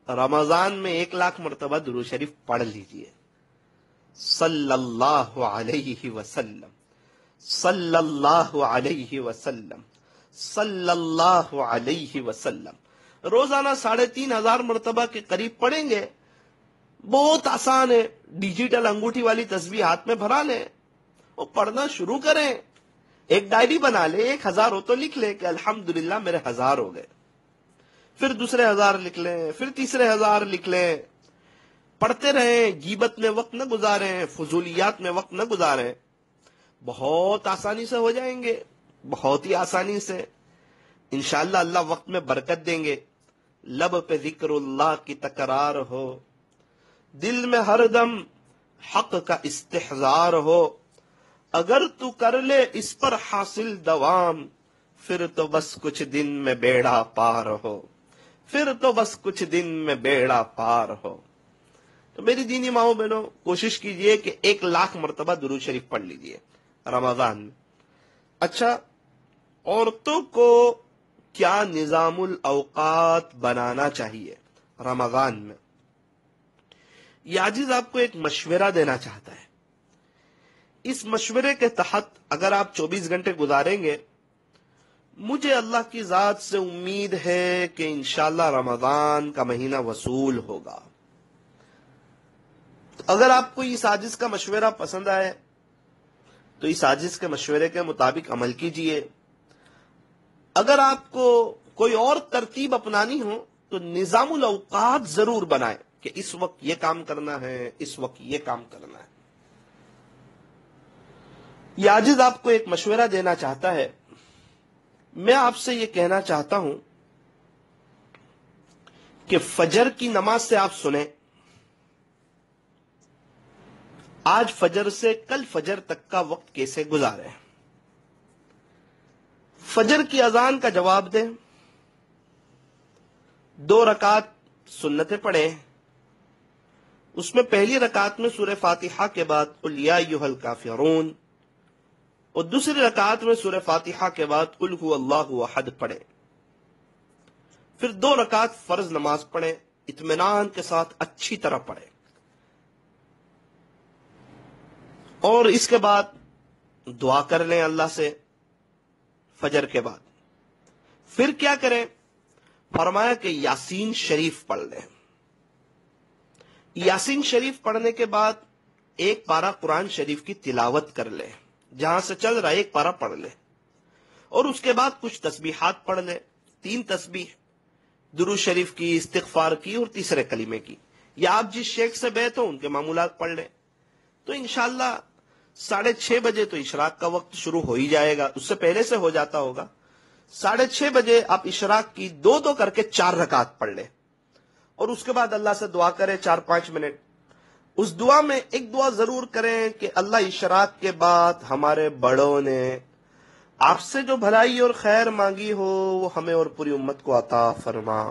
رمضان میں 1 لاکھ مرتبہ درود شریف پڑھ لیجئے. صلی اللہ علیہ وسلم، صلی اللہ علیہ وسلم، صلی اللہ علیہ وسلم. روزانہ 3,500 مرتبہ کے قریب پڑھیں گے. بہت آسان ہے، ڈیجیٹل انگوٹھی والی تسبیح ہاتھ میں بھرا لیں اور پڑھنا شروع کریں. ایک ڈائری بنا لے، 1,000 ہو تو لکھ لے کہ الحمدللہ میرے 1000 ہو گئے. پھر دوسرے 1000 لکھ لیں، پھر تیسرے 1000 لکھ لیں. پڑھتے رہیں، غیبت میں وقت نہ گزاریں، فضولیات میں وقت نہ گزاریں. بہت آسانی سے ہو جائیں گے، بہت ہی آسانی سے. انشاءاللہ اللہ وقت میں برکت دیں گے. لب پہ ذکر اللہ کی تکرار ہو، دل میں ہر دم حق کا استحضار ہو. اگر تو کر لے اس پر حاصل دوام، پھر تو بس کچھ دن میں بیڑا پار ہو، پھر تو بس کچھ دن میں بیڑا پار ہو. تو میری دینی ماؤں بہنوں، کوشش کیجئے کہ 1 لاکھ مرتبہ درود شریف پڑھ لیجئے رمضان میں. اچھا، عورتوں کو کیا نظام الاوقات بنانا چاہیے رمضان میں؟ یہ عاجز آپ کو ایک مشورہ دینا چاہتا ہے. اس مشورے کے تحت اگر آپ 24 گھنٹے گزاریں گے، مجھے اللہ کی ذات سے امید ہے کہ انشاءاللہ رمضان کا مہینہ وصول ہوگا. اگر آپ کو اس عاجز کا مشورہ پسند آئے تو اس عاجز کے مشورے کے مطابق عمل کیجئے. اگر آپ کو کوئی اور ترتیب اپنانی ہو تو نظام الاوقات ضرور بنائیں کہ اس وقت یہ کام کرنا ہے، اس وقت یہ کام کرنا ہے. یہ عاجز آپ کو ایک مشورہ دینا چاہتا ہے. میں آپ سے یہ کہنا چاہتا ہوں کہ فجر کی نماز سے آپ سنیں. آج فجر سے کل فجر تک کا وقت کیسے گزارے. فجر کی اذان کا جواب دیں، 2 رکعت سنتیں پڑھیں. اس میں پہلی رکعت میں سورہ فاتحہ کے بعد قل یا ایھا الکافرون، اور دوسری رکعت میں سورہ فاتحہ کے بعد قل ھو اللہ احد پڑھیں. پھر 2 رکعت فرض نماز پڑھیں، اطمینان کے ساتھ اچھی طرح پڑھیں، اور اس کے بعد دعا کر لیں اللہ سے فجر کے بعد۔ پھر کیا کریں؟ فرمایا کہ یاسین شریف پڑھ لیں۔ یاسین شریف پڑھنے کے بعد 1 پارہ قرآن شریف کی تلاوت کر لیں، جہاں سے چل رہا ہے 1 پارہ پڑھ لیں، اور اس کے بعد کچھ تسبیحات پڑھ لیں، 3 تسبیح، درود شریف کی، استغفار کی، اور تیسرے کلمے کی، یا آپ جس شیخ سے بیعت ہو ان کے معمولات پڑھ لیں۔ تو انشاءاللہ 6:30 بجے تو اشراق کا وقت شروع ہو ہی جائے گا، اس سے پہلے سے ہو جاتا ہوگا۔ 6:30 بجے آپ اشراق کی 2 کر کے 4 رکعت پڑھ لیں، اور اس کے بعد اللہ سے دعا کریں 4-5 منٹ۔ اس دعا میں ایک دعا ضرور کریں کہ اللہ اشراق کے بعد ہمارے بڑوں نے آپ سے جو بھلائی اور خیر مانگی ہو وہ ہمیں اور پوری امت کو عطا فرما،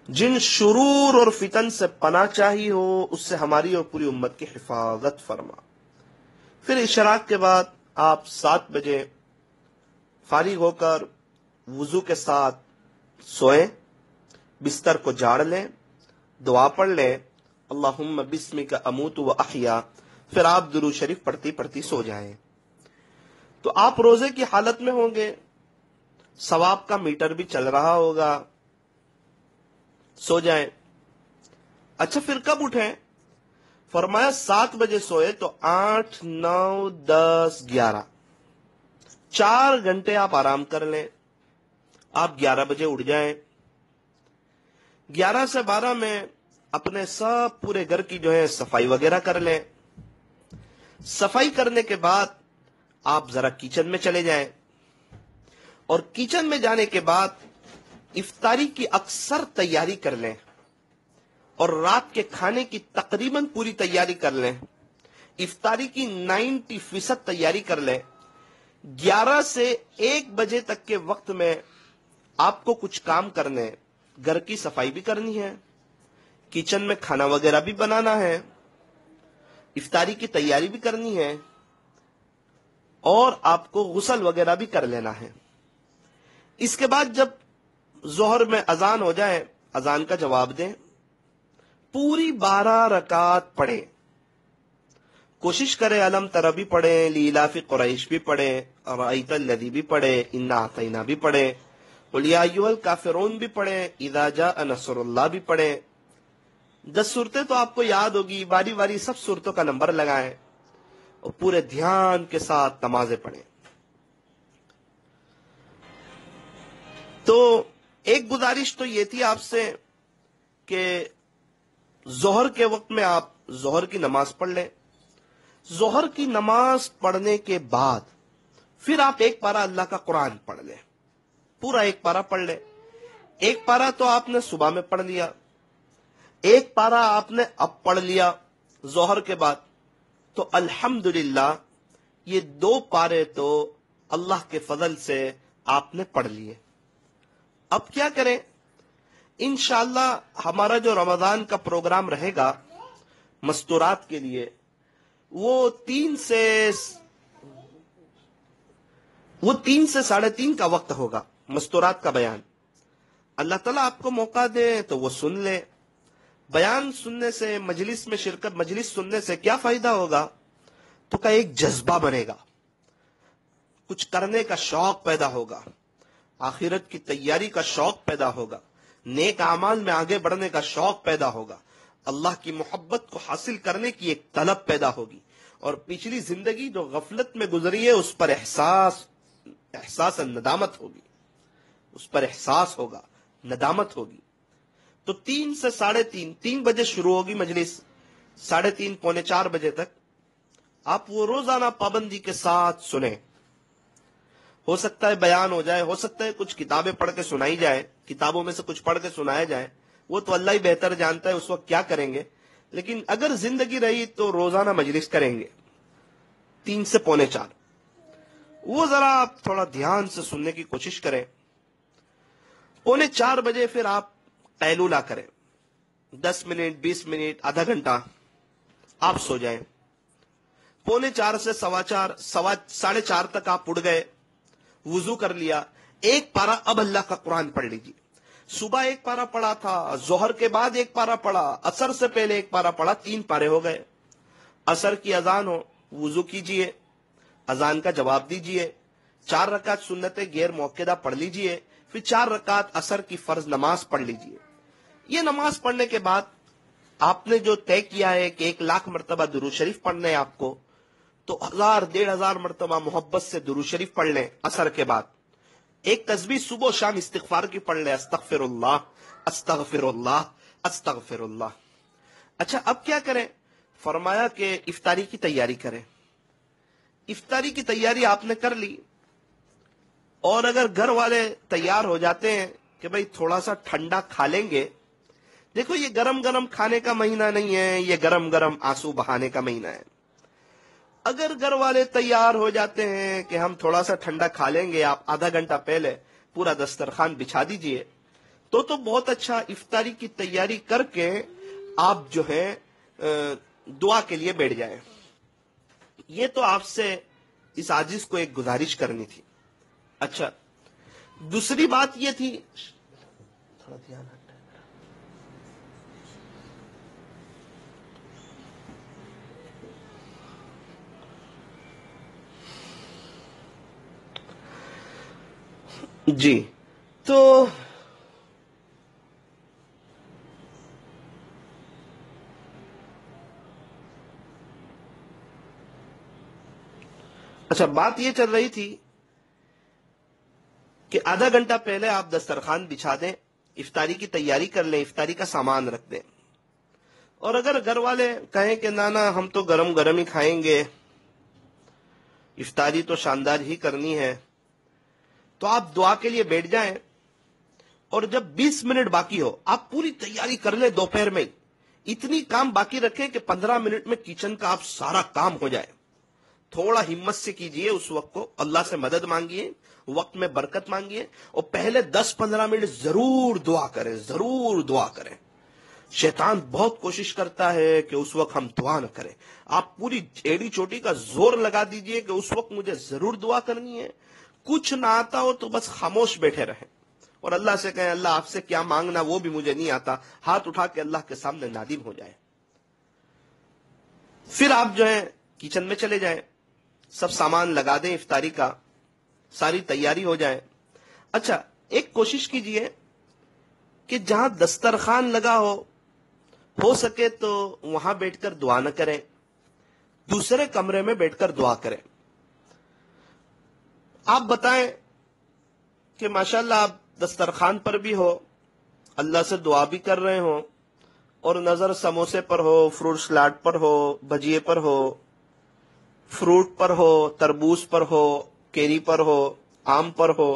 جن شرور اور فتن سے پناہ چاہی ہو اس سے ہماری اور پوری امت کی حفاظت فرما۔ پھر اشراق کے بعد آپ 7 بجے فارغ ہو کر وضو کے ساتھ سوئیں، بستر کو جھاڑ لیں، دعا پڑھ لیں، اللہم بسمک اموت و احیا، پھر آپ درود شریف پڑھتی پڑھتی سو جائیں۔ تو آپ روزے کی حالت میں ہوں گے، ثواب کا میٹر بھی چل رہا ہوگا، سو جائیں۔ اچھا پھر کب اٹھیں؟ فرمایا 7 بجے سوئے تو 8، 9، 10، 11، 4 گھنٹے آپ آرام کر لیں۔ آپ 11 بجے اٹھ جائیں، 11 سے 12 میں اپنے سب پورے گھر کی جو ہے صفائی وغیرہ کر لیں۔ صفائی کرنے کے بعد آپ ذرا کچن میں چلے جائیں، اور کچن میں جانے کے بعد افطاری کی اکثر تیاری کر لیں، اور رات کے کھانے کی تقریباً پوری تیاری کر لیں، افطاری کی 90% تیاری کر لیں۔ 11 سے 1 بجے تک کے وقت میں آپ کو کچھ کام کرنے، گھر کی صفائی بھی کرنی ہے، کچن میں کھانا وغیرہ بھی بنانا ہے، افطاری کی تیاری بھی کرنی ہے، اور آپ کو غسل وغیرہ بھی کر لینا ہے۔ اس کے بعد جب ظہر میں اذان ہو جائے، اذان کا جواب دیں، پوری 12 رکعت پڑھیں، کوشش کریں علم تر بھی پڑھیں، لیلاف قریش بھی پڑھیں، ارائیت الذی بھی پڑھیں، انا اعطینہ بھی پڑھیں، قل یا ایھا الکافرون بھی پڑھیں، اذا جاء نصر اللہ بھی پڑھیں۔ 10 صورتیں تو آپ کو یاد ہوگی، باری باری سب صورتوں کا نمبر لگائیں، اور پورے دھیان کے ساتھ نمازیں پڑھیں۔ تو ایک گزارش تو یہ تھی آپ سے کہ ظہر کے وقت میں آپ ظہر کی نماز پڑھ لیں، ظہر کی نماز پڑھنے کے بعد پھر آپ 1 پارہ اللہ کا قرآن پڑھ لیں، پورا 1 پارہ پڑھ لیں۔ 1 پارہ تو آپ نے صبح میں پڑھ لیا، 1 پارہ آپ نے اب پڑھ لیا ظہر کے بعد، تو الحمدللہ یہ 2 پارے تو اللہ کے فضل سے آپ نے پڑھ لیے۔ اب کیا کریں؟ انشاءاللہ ہمارا جو رمضان کا پروگرام رہے گا مستورات کے لیے، وہ 3 سے 3:30 کا وقت ہوگا مستورات کا بیان۔ اللہ تعالیٰ آپ کو موقع دے تو وہ سن لے۔ بیان سننے سے، مجلس میں شرکت، مجلس سننے سے کیا فائدہ ہوگا؟ تو کا ایک جذبہ بنے گا، کچھ کرنے کا شوق پیدا ہوگا، آخرت کی تیاری کا شوق پیدا ہوگا، نیک اعمال میں آگے بڑھنے کا شوق پیدا ہوگا، اللہ کی محبت کو حاصل کرنے کی ایک طلب پیدا ہوگی، اور پچھلی زندگی جو غفلت میں گزری ہے اس پر احساس ندامت ہوگی، اس پر احساس ہوگا، ندامت ہوگی۔ تو 3 سے 3:30، 3 بجے شروع ہوگی مجلس، 3:30 پونے 4 بجے تک آپ وہ روزانہ پابندی کے ساتھ سنیں۔ ہو سکتا ہے بیان ہو جائے، ہو سکتا ہے کچھ کتابیں پڑھ کے سنائی جائے، کتابوں میں سے کچھ پڑھ کے سنایا جائے، وہ تو اللہ ہی بہتر جانتا ہے اس وقت کیا کریں گے، لیکن اگر زندگی رہی تو روزانہ مجلس کریں گے 3 سے پونے 4۔ وہ ذرا آپ تھوڑا دھیان سے سننے کی کوشش کریں۔ پونے 4 بجے پھر آپ قیلولہ کریں، 10 منٹ، 20 منٹ، آدھا گھنٹہ، آپ سو جائیں۔ پونے 4 سے 4:15، 4:30 تک آپ اٹھ گئے، وضو کر لیا، 1 پارہ اب اللہ کا قرآن پڑھ لیجیے۔ صبح ایک پارا پڑھا تھا، ظہر کے بعد ایک پارا پڑھا، عصر سے پہلے ایک پارا پڑھا، 3 پارے ہو گئے۔ عصر کی اذان ہو، وضو کیجئے، اذان کا جواب دیجئے، 4 رکعت سنت غیر موقدہ پڑھ لیجئے، پھر 4 رکعت عصر کی فرض نماز پڑھ لیجئے۔ یہ نماز پڑھنے کے بعد آپ نے جو طے کیا ہے کہ 1,00,000 مرتبہ درود شریف پڑھنا ہے آپ کو، تو 1,000-1,500 مرتبہ محبت سے درود شریف پڑھ لیں۔ عصر کے بعد ایک تسبیح صبح و شام استغفار کی پڑھ لیں، استغفر اللہ استغفر اللہ استغفر اللہ۔ اچھا اب کیا کریں؟ فرمایا کہ افطاری کی تیاری کریں۔ افطاری کی تیاری آپ نے کر لی، اور اگر گھر والے تیار ہو جاتے ہیں کہ بھئی تھوڑا سا ٹھنڈا کھا لیں گے، دیکھو یہ گرم گرم کھانے کا مہینہ نہیں ہے، یہ گرم گرم آنسو بہانے کا مہینہ ہے۔ اگر گھر والے تیار ہو جاتے ہیں کہ ہم تھوڑا سا ٹھنڈا کھا لیں گے، آپ آدھا گھنٹہ پہلے پورا دسترخوان بچھا دیجئے، تو بہت اچھا۔ افطاری کی تیاری کر کے آپ جو ہے دعا کے لیے بیٹھ جائیں۔ یہ تو آپ سے اس عاجز کو ایک گزارش کرنی تھی۔ اچھا دوسری بات یہ تھی، تھوڑا دھیان ہٹائیں۔ جی تو اچھا بات یہ چل رہی تھی کہ آدھا گھنٹہ پہلے آپ دسترخوان بچھا دیں، افطاری کی تیاری کر لیں، افطاری کا سامان رکھ دیں۔ اور اگر گھر والے کہیں کہ نانا ہم تو گرم گرم ہی کھائیں گے، افطاری تو شاندار ہی کرنی ہے، تو آپ دعا کے لیے بیٹھ جائیں، اور جب 20 منٹ باقی ہو آپ پوری تیاری کر لیں دوپہر میں ہی، اتنی کام باقی رکھیں کہ 15 منٹ میں کچن کا آپ سارا کام ہو جائے۔ تھوڑا ہمت سے کیجئے، اس وقت کو اللہ سے مدد مانگیے، وقت میں برکت مانگیے، اور پہلے 10-15 منٹ ضرور دعا کریں، ضرور دعا کریں۔ شیطان بہت کوشش کرتا ہے کہ اس وقت ہم دعا نہ کریں۔ آپ پوری ایڑی چوٹی کا زور لگا دیجئے کہ اس وقت مجھے ضرور دعا کرنی ہے۔ کچھ نہ آتا ہو تو بس خاموش بیٹھے رہیں، اور اللہ سے کہیں اللہ آپ سے کیا مانگنا وہ بھی مجھے نہیں آتا، ہاتھ اٹھا کے اللہ کے سامنے نادم ہو جائے۔ پھر آپ جو ہے کچن میں چلے جائیں، سب سامان لگا دیں افطاری کا، ساری تیاری ہو جائے۔ اچھا ایک کوشش کیجئے کہ جہاں دسترخوان لگا ہو سکے تو وہاں بیٹھ کر دعا نہ کریں، دوسرے کمرے میں بیٹھ کر دعا کریں۔ آپ بتائیں کہ ماشاءاللہ آپ دسترخوان پر بھی ہو، اللہ سے دعا بھی کر رہے ہوں، اور نظر سموسے پر ہو، فروٹ سلاڈ پر ہو، بھجیے پر ہو، فروٹ پر ہو، تربوز پر ہو، کیری پر ہو، آم پر ہو،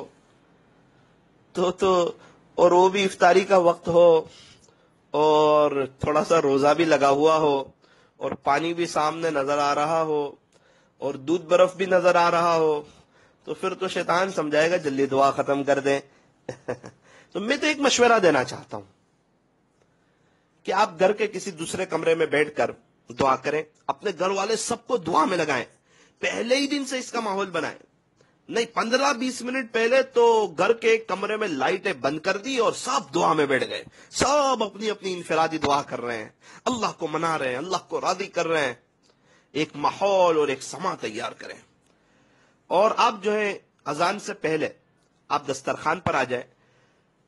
تو اور وہ بھی افطاری کا وقت ہو، اور تھوڑا سا روزہ بھی لگا ہوا ہو، اور پانی بھی سامنے نظر آ رہا ہو، اور دودھ برف بھی نظر آ رہا ہو، تو پھر تو شیطان سمجھائے گا جلدی دعا ختم کر دیں۔ تو میں تو ایک مشورہ دینا چاہتا ہوں کہ آپ گھر کے کسی دوسرے کمرے میں بیٹھ کر دعا کریں، اپنے گھر والے سب کو دعا میں لگائیں، پہلے ہی دن سے اس کا ماحول بنائیں۔ نہیں 15-20 منٹ پہلے تو گھر کے ایک کمرے میں لائٹیں بند کر دی اور سب دعا میں بیٹھ گئے، سب اپنی اپنی انفرادی دعا کر رہے ہیں، اللہ کو منا رہے ہیں، اللہ کو راضی کر رہے ہیں۔ ایک ماحول اور ایک سما تیار کریں، اور آپ جو ہے اذان سے پہلے آپ دسترخوان پر آ جائیں۔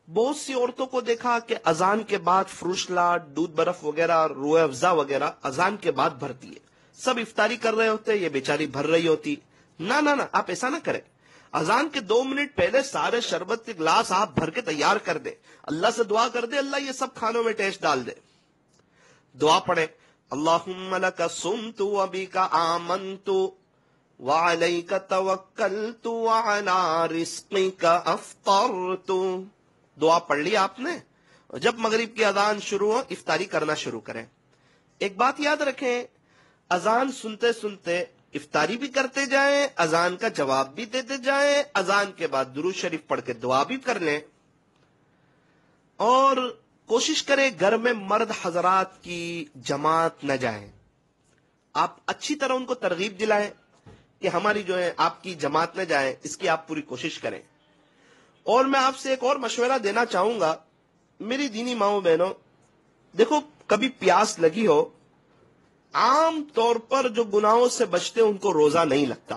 بہت سی عورتوں کو دیکھا کہ اذان کے بعد فروٹ سلاڈ، دودھ برف وغیرہ، روح افزا وغیرہ اذان کے بعد بھرتی ہے۔ سب افطاری کر رہے ہوتے، یہ بیچاری بھر رہی ہوتی۔ نہ نہ نہ، آپ ایسا نہ کریں۔ اذان کے 2 منٹ پہلے سارے شربت کے گلاس آپ بھر کے تیار کر دیں، اللہ سے دعا کر دیں اللہ یہ سب کھانوں میں ٹیسٹ ڈال دے۔ دعا پڑھیں، اللہم لک صمت وبک آمنت وعلیک توکلت وعلی رزقک افطرت۔ دعا پڑھ لی آپ نے، جب مغرب کی اذان شروع ہو افطاری کرنا شروع کریں۔ ایک بات یاد رکھیں، اذان سنتے سنتے افطاری بھی کرتے جائیں، اذان کا جواب بھی دیتے جائیں، اذان کے بعد درود شریف پڑھ کے دعا بھی کر لیں، اور کوشش کریں گھر میں مرد حضرات کی جماعت نہ جائیں۔ آپ اچھی طرح ان کو ترغیب دلائیں کہ ہماری جو ہے آپ کی جماعت نہ جائیں، اس کی آپ پوری کوشش کریں۔ اور میں آپ سے ایک اور مشورہ دینا چاہوں گا میری دینی ماؤں بہنوں، دیکھو کبھی پیاس لگی ہو، عام طور پر جو گناہوں سے بچتے ہیں ان کو روزہ نہیں لگتا،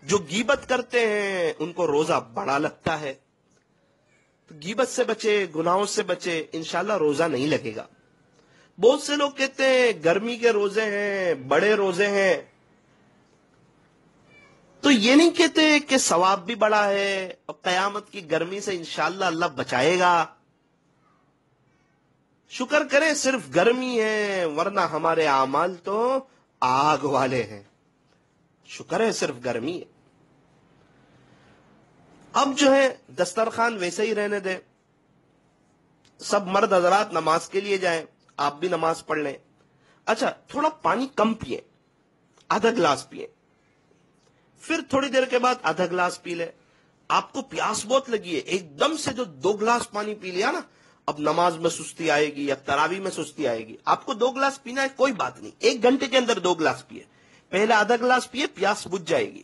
جو غیبت کرتے ہیں ان کو روزہ بڑا لگتا ہے. تو غیبت سے بچے، گناہوں سے بچے، انشاءاللہ روزہ نہیں لگے گا. بہت سے لوگ کہتے ہیں گرمی کے روزے ہیں، بڑے روزے ہیں، تو یہ نہیں کہتے کہ ثواب بھی بڑا ہے اور قیامت کی گرمی سے انشاءاللہ اللہ بچائے گا. شکر کریں صرف گرمی ہے، ورنہ ہمارے اعمال تو آگ والے ہیں. شکر ہے صرف گرمی ہے. اب جو ہے دسترخوان ویسے ہی رہنے دیں، سب مرد حضرات نماز کے لیے جائیں، آپ بھی نماز پڑھ لیں. اچھا تھوڑا پانی کم پیئے، آدھا گلاس پیئے، پھر تھوڑی دیر کے بعد آدھا گلاس پی لے. آپ کو پیاس بہت لگی ہے، ایک دم سے جو 2 گلاس پانی پی لیا نا، اب نماز میں سستی آئے گی یا تراویح میں سستی آئے گی. آپ کو 2 گلاس پینا ہے، کوئی بات نہیں، 1 گھنٹے کے اندر 2 گلاس پیے. پہلے آدھا گلاس پیے، پیاس بجھ جائے گی.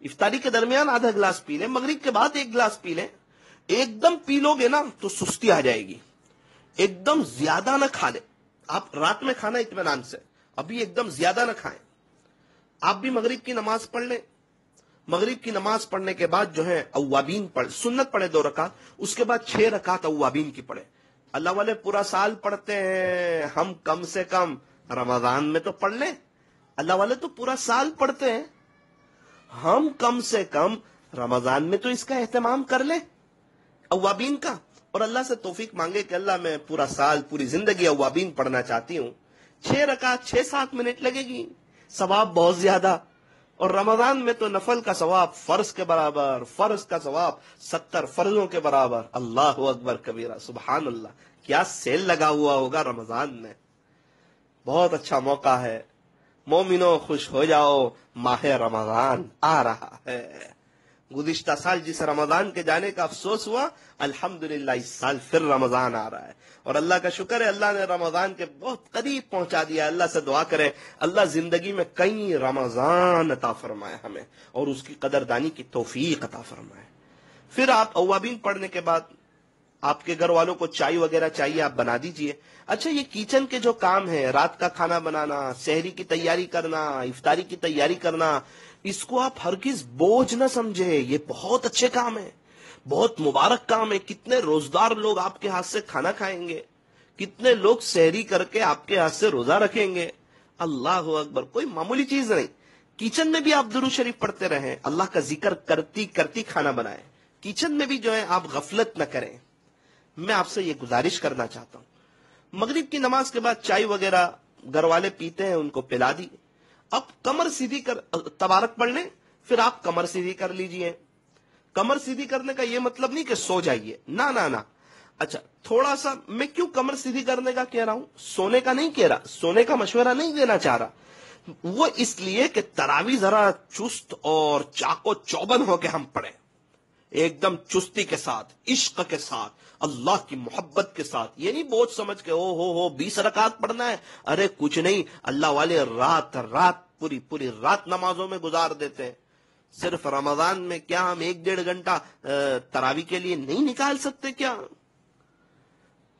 افطاری کے درمیان آدھا گلاس پی لیں، مغرب کے بعد 1 گلاس پی لیں. ایک دم پی لو گے نا تو سستی آ جائے گی. ایک دم زیادہ نہ کھا لیں. آپ رات میں کھانا اطمینان سے، ابھی ایک دم زیادہ نہ کھائیں. آپ بھی مغرب کی نماز پڑھ لیں. مغرب کی نماز پڑھنے کے بعد جو ہے اوابین پڑھ، سنت پڑھے 2 رکعت، اس کے بعد 6 رکعت اوابین کی پڑھے. اللہ والے پورا سال پڑھتے ہیں، ہم کم سے کم رمضان میں تو پڑھ لیں. اللہ والے تو پورا سال پڑھتے ہیں، ہم کم سے کم رمضان میں تو اس کا اہتمام کر لیں اوابین کا. اور اللہ سے توفیق مانگے کہ اللہ میں پورا سال، پوری زندگی اوابین پڑھنا چاہتی ہوں. 6 رکعت 6-7 منٹ لگے گی، ثواب بہت زیادہ. اور رمضان میں تو نفل کا ثواب فرض کے برابر، فرض کا ثواب 70 فرضوں کے برابر. اللہ اکبر کبیرہ، سبحان اللہ. کیا سیل لگا ہوا ہوگا رمضان میں. بہت اچھا موقع ہے. مومنوں خوش ہو جاؤ، ماہ رمضان آ رہا ہے. گزشتہ سال جس رمضان کے جانے کا افسوس ہوا، الحمدللہ اس سال پھر رمضان آ رہا ہے. اور اللہ کا شکر ہے، اللہ نے رمضان کے بہت قریب پہنچا دیا. اللہ سے دعا کرے اللہ زندگی میں کئی رمضان عطا فرمائے ہمیں، اور اس کی قدردانی کی توفیق عطا فرمائے. پھر آپ اوابین پڑھنے کے بعد آپ کے گھر والوں کو چائے وغیرہ چاہیے، آپ بنا دیجئے. اچھا یہ کچن کے جو کام ہیں، رات کا کھانا بنانا، سحری کی تیاری کرنا، افطاری کی تیاری کرنا، اس کو آپ ہرگز بوجھ نہ سمجھے. یہ بہت اچھے کام ہیں، بہت مبارک کام ہے. کتنے روزدار لوگ آپ کے ہاتھ سے کھانا کھائیں گے، کتنے لوگ سحری کر کے آپ کے ہاتھ سے روزہ رکھیں گے. اللہ اکبر، کوئی معمولی چیز نہیں. کچن میں بھی آپ درود شریف پڑھتے رہیں، اللہ کا ذکر کرتی کرتی کھانا بنائیں. کچن میں بھی جو ہے آپ غفلت نہ کریں. میں آپ سے یہ گزارش کرنا چاہتا ہوں. مغرب کی نماز کے بعد چائے وغیرہ گھر والے پیتے ہیں، ان کو پلا دی. اب کمر سیدھی کر تبارک پڑھ لیں، پھر آپ کمر سیدھی کر لیجئے. کمر سیدھی کرنے کا یہ مطلب نہیں کہ سو جائیے، نہ نہ نہ. اچھا تھوڑا سا میں کیوں کمر سیدھی کرنے کا کہہ رہا ہوں، سونے کا نہیں کہہ رہا، سونے کا مشورہ نہیں دینا چاہ رہا. وہ اس لیے کہ تراویح ذرا چست اور چاقو چوبند ہو کے ہم پڑھیں، ایک دم چستی کے ساتھ، عشق کے ساتھ، اللہ کی محبت کے ساتھ. یہ نہیں بوجھ سمجھ کے ہو 20 رکعت پڑھنا ہے. ارے کچھ نہیں، اللہ والے رات پوری رات نمازوں میں گزار دیتے ہیں. صرف رمضان میں کیا ہم 1-1.5 گھنٹہ تراویح کے لیے نہیں نکال سکتے کیا؟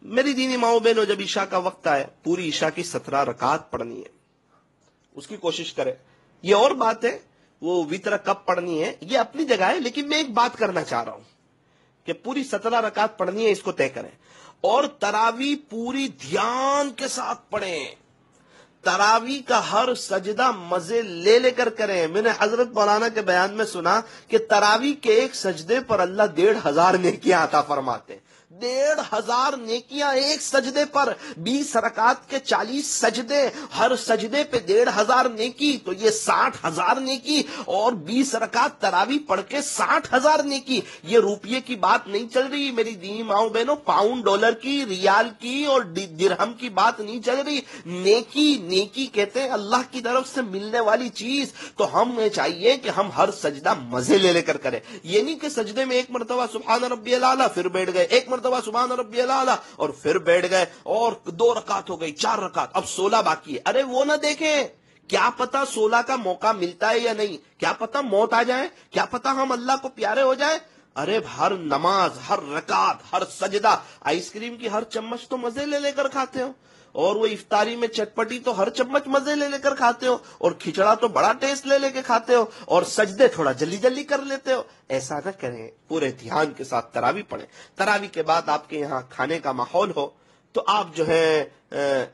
میری دینی ماؤں بہنوں، جب عشاء کا وقت آئے، پوری عشاء کی 17 رکعت پڑھنی ہے، اس کی کوشش کرے. یہ اور بات ہے وہ وتر کب پڑھنی ہے یہ اپنی جگہ ہے، لیکن میں ایک بات کرنا چاہ رہا ہوں کہ پوری 17 رکعت پڑھنی ہے، اس کو طے کریں. اور تراویح پوری دھیان کے ساتھ پڑھیں. تراویح کا ہر سجدہ مزے لے لے کر کریں. میں نے حضرت مولانا کے بیان میں سنا کہ تراویح کے ایک سجدے پر اللہ 1500 نیکیاں عطا فرماتے ہیں. 1500 نیکیاں ایک سجدے پر. 20 رکعت کے 40 سجدے، ہر سجدے پہ 1500 نیکی، تو یہ 60,000 نیکی. اور 20 رکعت تراویح پڑھ کے 60,000 نیکی. یہ روپیے کی بات نہیں چل رہی میری دینی ماؤں بہنوں، پاؤنڈ ڈالر کی، ریال کی اور درہم کی بات نہیں چل رہی. نیکی کہتے ہیں اللہ کی طرف سے ملنے والی چیز. تو ہمیں چاہیے کہ ہم ہر سجدہ مزے لے لے کر کریں. یہ نہیں کہ سجدے میں ایک مرتبہ سبحان ربی الاعلیٰ پھر بیٹھ گئے، ایک مرتبہ سبحان ربی الاعلیٰ اور پھر بیٹھ گئے، اور 2 رکعت ہو گئی، 4 رکعت، اب 16 باقی ہے. ارے وہ نہ دیکھیں، کیا پتا 16 کا موقع ملتا ہے یا نہیں، کیا پتا موت آ جائے، کیا پتا ہم اللہ کو پیارے ہو جائیں. ارے ہر نماز، ہر رکعت، ہر سجدہ، آئس کریم کی ہر چمچ تو مزے لے لے کر کھاتے ہو، اور وہ افطاری میں چٹپٹی تو ہر چمچ مزے لے لے کر کھاتے ہو، اور کھچڑا تو بڑا ٹیسٹ لے لے کے کھاتے ہو، اور سجدے تھوڑا جلدی جلدی کر لیتے ہو. ایسا نہ کریں، پورے دھیان کے ساتھ تراویح پڑھیں. تراویح کے بعد آپ کے یہاں کھانے کا ماحول ہو تو آپ جو ہے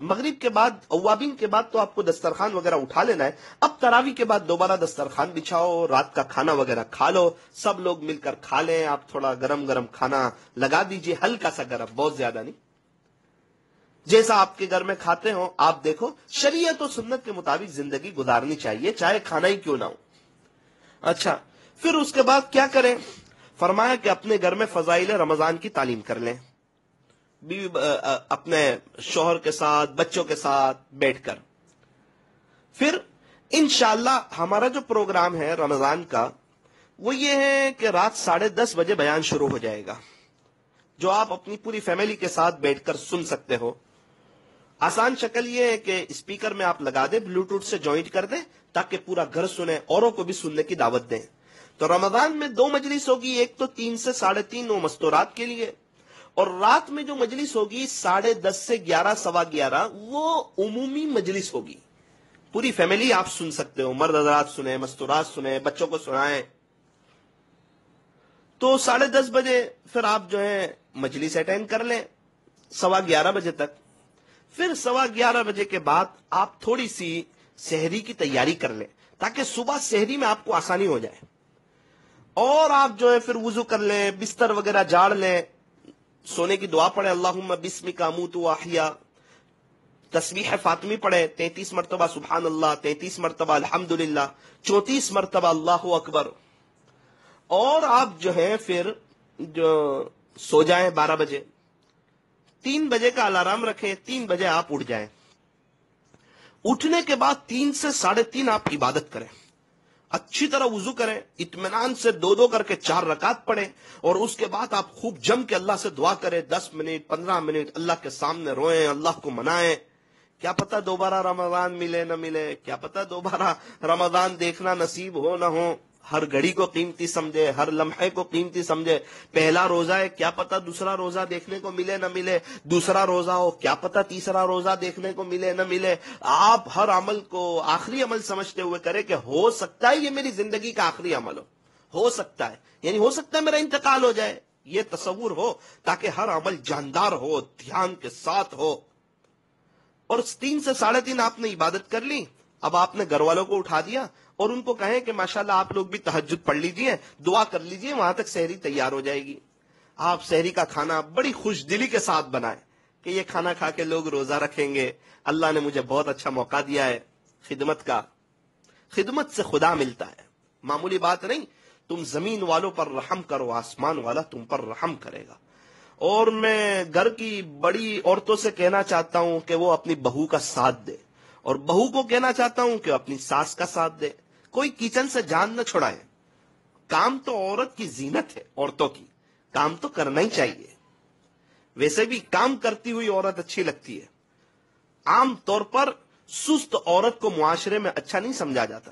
مغرب کے بعد، اوابین کے بعد تو آپ کو دسترخوان وغیرہ اٹھا لینا ہے. اب تراویح کے بعد دوبارہ دسترخوان بچھاؤ، رات کا کھانا وغیرہ کھا لو، سب لوگ مل کر کھا لیں. آپ تھوڑا گرم گرم کھانا لگا دیجئے، ہلکا سا گرم، بہت زیادہ نہیں، جیسا آپ کے گھر میں کھاتے ہو. آپ دیکھو شریعت و سنت کے مطابق زندگی گزارنی چاہیے، چاہے کھانا ہی کیوں نہ ہو. اچھا، پھر اس کے بعد کیا کریں؟ فرمایا کہ اپنے گھر میں فضائل رمضان کی تعلیم کر لیں، اپنے شوہر کے ساتھ، بچوں کے ساتھ بیٹھ کر. پھر انشاءاللہ ہمارا جو پروگرام ہے رمضان کا وہ یہ ہے کہ رات 10:30 بجے بیان شروع ہو جائے گا، جو آپ اپنی پوری فیملی کے ساتھ بیٹھ کر سن سکتے ہو. آسان شکل یہ ہے کہ اسپیکر میں آپ لگا دیں، بلوٹوتھ سے جوائنٹ کر دیں تاکہ پورا گھر سنے، اوروں کو بھی سننے کی دعوت دیں. تو رمضان میں 2 مجلس ہوگی، ایک تو 3 سے 3:30 وہ مستورات کے لیے، اور رات میں جو مجلس ہوگی 10:30 سے 11 سوا 11 وہ عمومی مجلس ہوگی. پوری فیملی آپ سن سکتے ہو، مرد حضرات سنیں، مستورات سنیں، بچوں کو سنائیں. تو 10:30 بجے پھر آپ جو ہے مجلس اٹینڈ کر لیں 11:15 بجے تک. پھر 11:15 بجے کے بعد آپ تھوڑی سی سحری کی تیاری کر لیں تاکہ صبح سحری میں آپ کو آسانی ہو جائے. اور آپ جو ہے پھر وضو کر لیں، بستر وغیرہ جاڑ لیں، سونے کی دعا پڑھیں، اللہم بسمک اموت واحیا، تسبیح فاطمی پڑھیں 33 مرتبہ سبحان اللہ، 33 مرتبہ الحمدللہ، 34 مرتبہ اللہ اکبر. اور آپ جو ہے پھر جو سو جائیں 12 بجے. 3 بجے کا الارم رکھیں، 3 بجے آپ اٹھ جائیں. اٹھنے کے بعد 3 سے 3:30 آپ عبادت کریں، اچھی طرح وضو کریں، اطمینان سے 2 کر کے 4 رکعت پڑھیں، اور اس کے بعد آپ خوب جم کے اللہ سے دعا کریں، 10 منٹ 15 منٹ اللہ کے سامنے روئیں، اللہ کو منائیں. کیا پتہ دوبارہ رمضان ملے نہ ملے، کیا پتہ دوبارہ رمضان دیکھنا نصیب ہو نہ ہو. ہر گھڑی کو قیمتی سمجھے، ہر لمحے کو قیمتی سمجھے. پہلا روزہ ہے، کیا پتہ دوسرا روزہ دیکھنے کو ملے نہ ملے، دوسرا روزہ ہو، کیا پتہ تیسرا روزہ دیکھنے کو ملے نہ ملے. آپ ہر عمل کو آخری عمل سمجھتے ہوئے کریں کہ ہو سکتا ہے یہ میری زندگی کا آخری عمل ہو سکتا ہے، یعنی ہو سکتا ہے میرا انتقال ہو جائے، یہ تصور ہو تاکہ ہر عمل جاندار ہو، دھیان کے ساتھ ہو. اور 3 سے 3:30 آپ نے عبادت کر لی. اب آپ نے گھر والوں کو اٹھا دیا اور ان کو کہیں کہ ماشاءاللہ آپ لوگ بھی تہجد پڑھ لیجئے، دعا کر لیجئے، وہاں تک سحری تیار ہو جائے گی. آپ سحری کا کھانا بڑی خوش دلی کے ساتھ بنائیں کہ یہ کھانا کھا کے لوگ روزہ رکھیں گے، اللہ نے مجھے بہت اچھا موقع دیا ہے خدمت کا. خدمت سے خدا ملتا ہے، معمولی بات نہیں. تم زمین والوں پر رحم کرو، آسمان والا تم پر رحم کرے گا. اور میں گھر کی بڑی عورتوں سے کہنا چاہتا ہوں کہ وہ اپنی بہو کا ساتھ دے، اور بہو کو کہنا چاہتا ہوں کہ اپنی ساس کا ساتھ دے. کوئی کچن سے جان نہ چھڑائے. کام تو عورت کی زینت ہے، عورتوں کی کام تو کرنا ہی چاہیے. ویسے بھی کام کرتی ہوئی عورت اچھی لگتی ہے. عام طور پر سست عورت کو معاشرے میں اچھا نہیں سمجھا جاتا.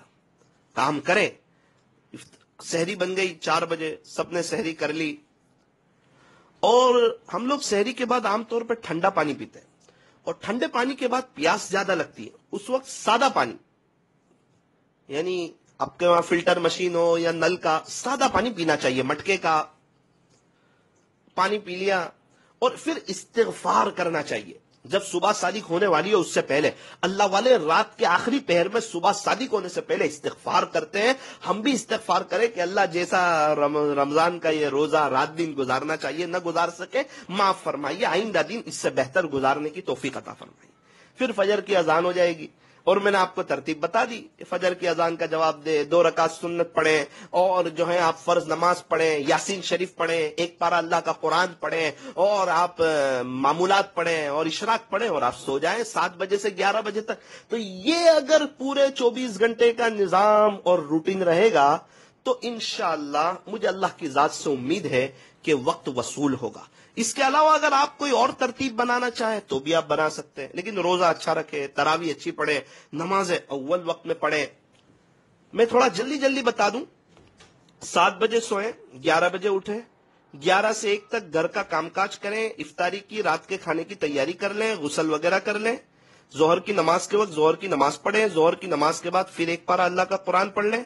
کام کرے. سحری بن گئی 4 بجے، سب نے سحری کر لی. اور ہم لوگ سحری کے بعد عام طور پہ ٹھنڈا پانی پیتے ہیں، اور ٹھنڈے پانی کے بعد پیاس زیادہ لگتی ہے. اس وقت سادہ پانی، یعنی آپ کے وہاں فلٹر مشین ہو یا نل کا، سادہ پانی پینا چاہیے، مٹکے کا پانی پی لیا. اور پھر استغفار کرنا چاہیے جب صبح صادق ہونے والی ہے اس سے پہلے. اللہ والے رات کے آخری پہر میں صبح صادق ہونے سے پہلے استغفار کرتے ہیں. ہم بھی استغفار کریں کہ اللہ جیسا رمضان کا یہ روزہ رات دن گزارنا چاہیے نہ گزار سکے، معاف فرمائیے، آئندہ دن اس سے بہتر گزارنے کی توفیق عطا فرمائیے. پھر فجر کی اذان ہو جائے گی، اور میں نے آپ کو ترتیب بتا دی کہ فجر کی اذان کا جواب دے، 2 رکعت سنت پڑھیں، اور جو ہے آپ فرض نماز پڑھیں، یاسین شریف پڑھیں، 1 پارہ اللہ کا قرآن پڑھیں، اور آپ معمولات پڑھیں اور اشراق پڑھیں، اور آپ سو جائیں 7 بجے سے 11 بجے تک. تو یہ اگر پورے 24 گھنٹے کا نظام اور روٹین رہے گا تو انشاءاللہ مجھے اللہ کی ذات سے امید ہے کہ وقت وصول ہوگا. اس کے علاوہ اگر آپ کوئی اور ترتیب بنانا چاہیں تو بھی آپ بنا سکتے ہیں، لیکن روزہ اچھا رکھے، تراویح اچھی پڑھے، نماز اول وقت میں پڑھے. میں تھوڑا جلدی بتا دوں. 7 بجے سوئیں، 11 بجے اٹھیں، 11 سے 1 تک گھر کا کام کاج کریں، افطاری کی، رات کے کھانے کی تیاری کر لیں، غسل وغیرہ کر لیں، ظہر کی نماز کے وقت ظہر کی نماز پڑھیں، ظہر کی نماز کے بعد پھر 1 پارہ اللہ کا قرآن پڑھ لیں،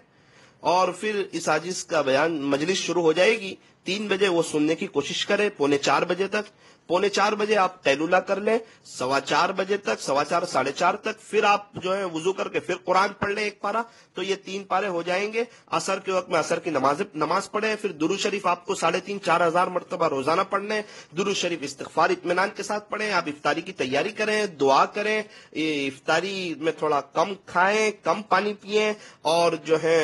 اور پھر اس حدیث کا بیان مجلس شروع ہو جائے گی، 3 بجے وہ سننے کی کوشش کریں، 3:45 بجے تک، 3:45 بجے آپ قیلولہ کر لیں، 4:15 بجے تک، 4:15 4:30 تک، پھر آپ جو ہے وضو کر کے پھر قرآن پڑھ لیں 1 پارہ، تو یہ 3 پارے ہو جائیں گے۔ عصر کے وقت میں عصر کی نماز پڑھیں، پھر درود شریف آپ کو 3,500-4,000 مرتبہ روزانہ پڑھنا ہے، درود شریف استغفار اطمینان کے ساتھ پڑھیں، آپ افطاری کی تیاری کریں، دعا کریں، افطاری میں تھوڑا کم کھائیں، کم پانی پئیں، اور جو ہے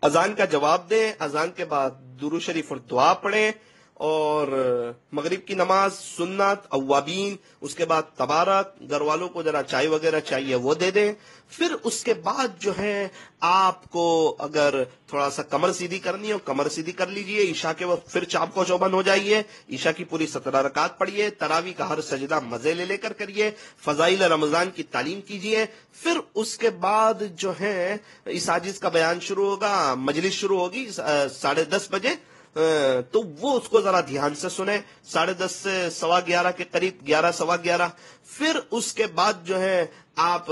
اذان کا جواب دیں، اذان کے بعد درود شریف اور دعا پڑھیں، اور مغرب کی نماز سنت اوابین، اس کے بعد تبارک، گھر والوں کو ذرا چائے وغیرہ چاہیے وہ دے دیں۔ پھر اس کے بعد جو ہے آپ کو اگر تھوڑا سا کمر سیدھی کرنی ہو کمر سیدھی کر لیجئے، عشاء کے وقت پھر چاپ و چوبند ہو جائیے، عشاء کی پوری 17 رکعت پڑھیے، تراویح کا ہر سجدہ مزے لے کر کریے، فضائل رمضان کی تعلیم کیجئے۔ پھر اس کے بعد جو ہے اس حدیث کا بیان شروع ہوگا، مجلس شروع ہوگی 10:30 بجے، تو وہ اس کو ذرا دھیان سے سنیں، 10:30 سے 11:15 کے قریب، 11 سوا 11۔ پھر اس کے بعد جو ہے آپ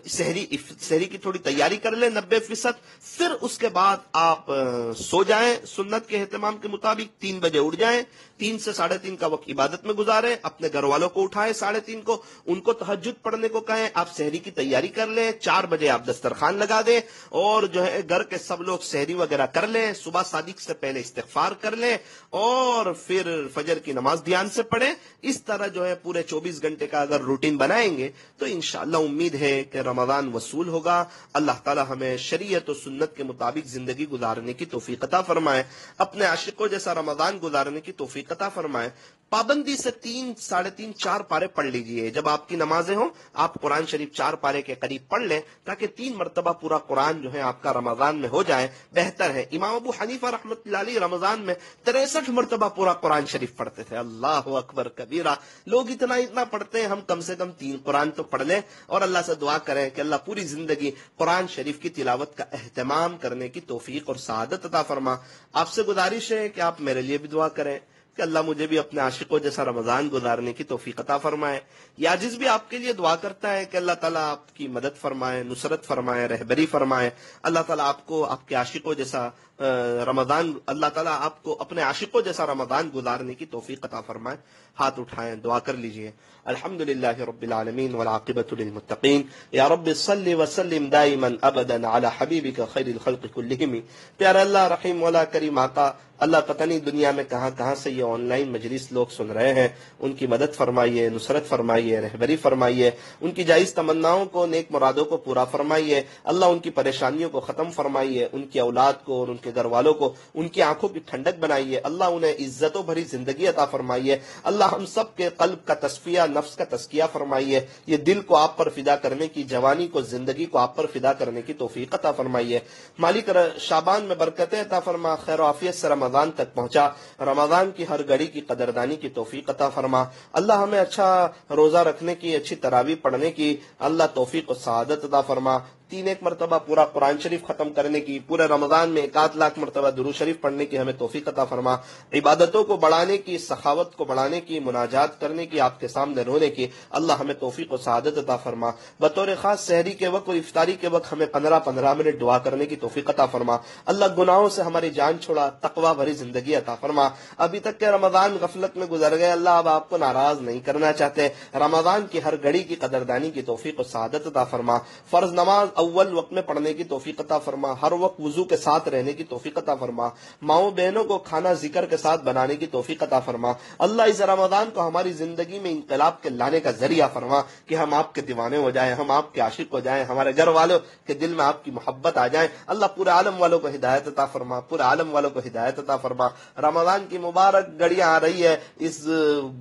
سحری کی تھوڑی تیاری کر لیں 90%۔ پھر اس کے بعد آپ سو جائیں سنت کے اہتمام کے مطابق، 3 بجے اٹھ جائیں، 3 سے 3:30 کا وقت عبادت میں گزاریں، اپنے گھر والوں کو اٹھائیں 3:30 کو، ان کو تہجد پڑھنے کو کہیں، آپ سحری کی تیاری کر لیں، 4 بجے آپ دسترخوان لگا دیں، اور جو ہے گھر کے سب لوگ سحری وغیرہ کر لیں، صبح صادق سے پہلے استغفار کر لیں، اور پھر فجر کی نماز دھیان سے پڑھیں۔ اس طرح جو ہے پورے 24 گھنٹے کا اگر روٹین بنائیں گے تو انشاءاللہ امید ہے کہ رمضان وصول ہوگا۔ اللہ تعالی ہمیں شریعت و سنت کے مطابق زندگی گزارنے کی توفیق عطا فرمائے، اپنے عاشقوں جیسا رمضان گزارنے کی توفیق عطا فرمائے۔ پابندی سے 3 ساڑھے 3 4 پارے پڑھ لیجئے، جب آپ کی نمازیں ہوں آپ قرآن شریف 4 پارے کے قریب پڑھ لیں، تاکہ 3 مرتبہ پورا قرآن جو ہے آپ کا رمضان میں ہو جائے، بہتر ہے۔ امام ابو حنیفہ رحمۃ اللہ علیہ رمضان میں 63 مرتبہ پورا قرآن شریف پڑھتے تھے، اللہ اکبر کبیرہ۔ لوگ اتنا پڑھتے ہیں، ہم کم سے کم 3 قرآن تو پڑھ لیں، اور اللہ سے دعا کریں کہ اللہ پوری زندگی قرآن شریف کی تلاوت کا اہتمام کرنے کی توفیق اور سعادت عطا فرما۔ آپ سے گزارش ہے کہ آپ میرے لیے بھی دعا کریں کہ اللہ مجھے بھی اپنے عاشقوں جیسا رمضان گزارنے کی توفیق عطا فرمائے۔ یاجز بھی آپ کے لیے دعا کرتا ہے کہ اللہ تعالیٰ آپ کی مدد فرمائے، نصرت فرمائے، رہبری فرمائے، اللہ تعالیٰ آپ کو آپ کے عاشقوں جیسا رمضان، اللہ تعالیٰ آپ کو اپنے عاشقوں جیسا رمضان گزارنے کی توفیق عطا فرمائے۔ ہاتھ اٹھائیں، دعا کر لیجئے۔ الحمدللہ رب العالمین والعاقبۃ للمتقین، یا رب صلی وسلم دائما ابدا علی حبیبک خیر الخلق کلہم۔ پیارے اللہ، رحیم مولا، کریم آقا، اللہ پتہ نہیں دنیا میں کہاں سے یہ آن لائن مجلس لوگ سن رہے ہیں، ان کی مدد فرمائیے، نصرت فرمائیے، رہبری فرمائیے، ان کی جائز تمناؤں کو، نیک مرادوں کو پورا فرمائیے، اللہ ان کی پریشانیوں کو ختم فرمائیے، ان کی اولاد کو اور ان کے گھر والوں کو ان کی آنکھوں کی ٹھنڈک بنائیے، اللہ انہیں عزتوں بھری زندگی عطا فرمائیے، اللہ ہم سب کے قلب کا تصفیہ، نفس کا تزکیہ فرمائیے، یہ دل کو آپ پر فدا کرنے کی، جوانی کو، زندگی کو آپ پر فدا کرنے کی توفیق عطا فرمائیے۔ مالک شعبان میں برکتیں عطا فرما، خیر و عافیت سے رمضان تک پہنچا، رمضان کی ہر گھڑی کی قدردانی کی توفیق عطا فرما، اللہ ہمیں اچھا روزہ رکھنے کی، اچھی تراویح پڑھنے کی اللہ توفیق و سعادت عطا فرما، 3 مرتبہ پورا قرآن شریف ختم کرنے کی، پورے رمضان میں 1 لاکھ مرتبہ درود شریف پڑھنے کی ہمیں توفیق عطا فرما، عبادتوں کو بڑھانے کی، سخاوت کو بڑھانے کی، مناجات کرنے کی، آپ کے سامنے رونے کی اللہ ہمیں توفیق و سعادت عطا فرما۔ بطور خاص سحری کے وقت اور افطاری کے وقت ہمیں 15 منٹ دعا کرنے کی توفیق عطا فرما، اللہ گناہوں سے ہماری جان چھوڑا، تقوی بھری زندگی عطا فرما۔ ابھی تک کے رمضان غفلت میں گزر گئے، اللہ اب آپ کو ناراض نہیں کرنا چاہتے، رمضان کی ہر گھڑی کی قدردانی کی توفیق و سعادت عطا فرما، فرض نماز اول وقت میں پڑھنے کی توفیق عطا فرما، ہر وقت وضو کے ساتھ رہنے کی توفیق عطا فرما، ماؤں بہنوں کو کھانا ذکر کے ساتھ بنانے کی توفیق عطا فرما، اللہ اس رمضان کو ہماری زندگی میں انقلاب کے لانے کا ذریعہ فرما کہ ہم آپ کے دیوانے ہو جائیں، ہم آپ کے عاشق ہو جائیں، ہمارے گھر والوں کے دل میں آپ کی محبت آ جائے، اللہ پورے عالم والوں کو ہدایت عطا فرما، پورے عالم والوں کو ہدایت عطا فرما۔ رمضان کی مبارک گھڑیاں آ رہی ہے، اس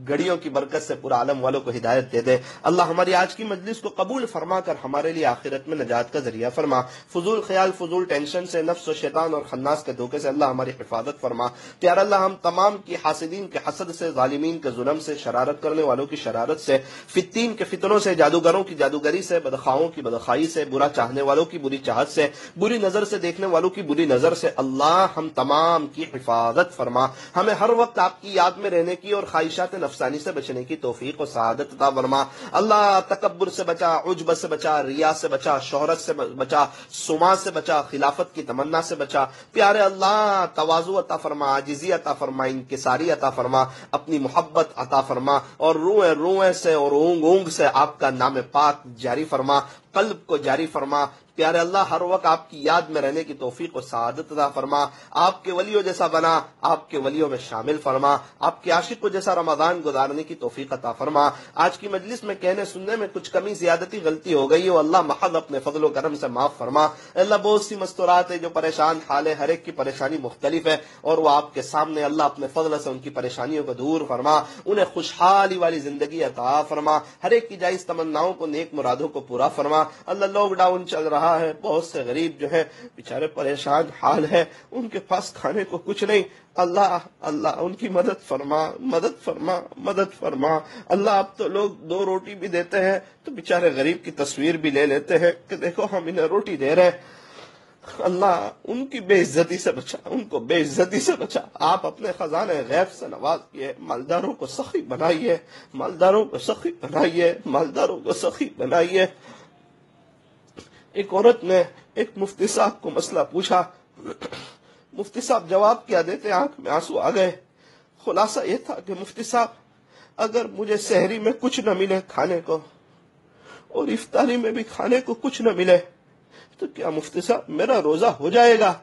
گھڑیوں کی برکت سے پورے عالم والوں کو ہدایت دے دے، اللہ ہماری آج کی مجلس کو قبول فرما کر ہمارے لیے آخرت میں نجات نجات کا ذریعہ فرما، فضول خیال، فضول ٹینشن سے، نفس و شیطان اور خناس کے دھوکے سے اللہ ہماری حفاظت فرما۔ پیارا اللہ ہم تمام کی حاسدین کے حسد سے، ظالمین کے ظلم سے، شرارت کرنے والوں کی شرارت سے، فتین کے فتنوں سے، جادوگروں کی جادوگری سے، بدخواہوں کی بدخواہی سے، برا چاہنے والوں کی بری چاہت سے، بری نظر سے دیکھنے والوں کی بری نظر سے، اللہ ہم تمام کی حفاظت فرما۔ ہمیں ہر وقت آپ کی یاد میں رہنے کی اور خواہشات نفسانی سے بچنے کی توفیق و سعادت عطا فرما۔ اللہ تکبر سے بچا، عجب سے بچا، ریا سے بچا، شہرت سے بچا، سما سے بچا، خلافت کی تمنا سے بچا۔ پیارے اللہ تواضع عطا فرما، عاجزی عطا فرما، انکساری عطا فرما، اپنی محبت عطا فرما، اور روئے روئے سے اور اونگ اونگ سے آپ کا نام پاک جاری فرما، قلب کو جاری فرما۔ پیارے اللہ ہر وقت آپ کی یاد میں رہنے کی توفیق و سعادت عطا فرما، آپ کے ولیوں جیسا بنا، آپ کے ولیوں میں شامل فرما، آپ کے عاشق کو جیسا رمضان گزارنے کی توفیق عطا فرما۔ آج کی مجلس میں کہنے سننے میں کچھ کمی زیادتی غلطی ہو گئی ہو، اللہ محض اپنے فضل و کرم سے معاف فرما۔ اللہ بہت سی مستورات ہے جو پریشان حال ہے، ہر ایک کی پریشانی مختلف ہے، اور وہ آپ کے سامنے اللہ اپنے فضل سے ان کی پریشانیوں کو دور فرما، انہیں خوشحالی والی زندگی عطا فرما، ہر ایک کی جائز تمناؤں کو، نیک مرادوں کو پورا فرما۔ اللہ لاک ڈاؤن چل رہا ہے، بہت سے غریب جو ہے بیچارے پریشان حال ہے، ان کے پاس کھانے کو کچھ نہیں، اللہ اللہ ان کی مدد فرما، مدد فرما، مدد فرما۔ اللہ اب تو لوگ 2 روٹی بھی دیتے ہیں تو بیچارے غریب کی تصویر بھی لے لیتے ہیں کہ دیکھو ہم انہیں روٹی دے رہے ہیں۔ اللہ ان کی بے عزتی سے بچا، ان کو بے عزتی سے بچا۔ آپ اپنے خزانے غیب سے نواز کیے، مالداروں کو سخی بنائیے، مالداروں کو سخی بنائیے، مالداروں کو سخی بنائیے۔ ایک عورت نے ایک مفتی صاحب کو مسئلہ پوچھا، مفتی صاحب جواب کیا دیتے، آنکھ میں آنسو آ گئے۔ خلاصہ یہ تھا کہ مفتی صاحب اگر مجھے سحری میں کچھ نہ ملے کھانے کو اور افطاری میں بھی کھانے کو کچھ نہ ملے تو کیا مفتی صاحب میرا روزہ ہو جائے گا؟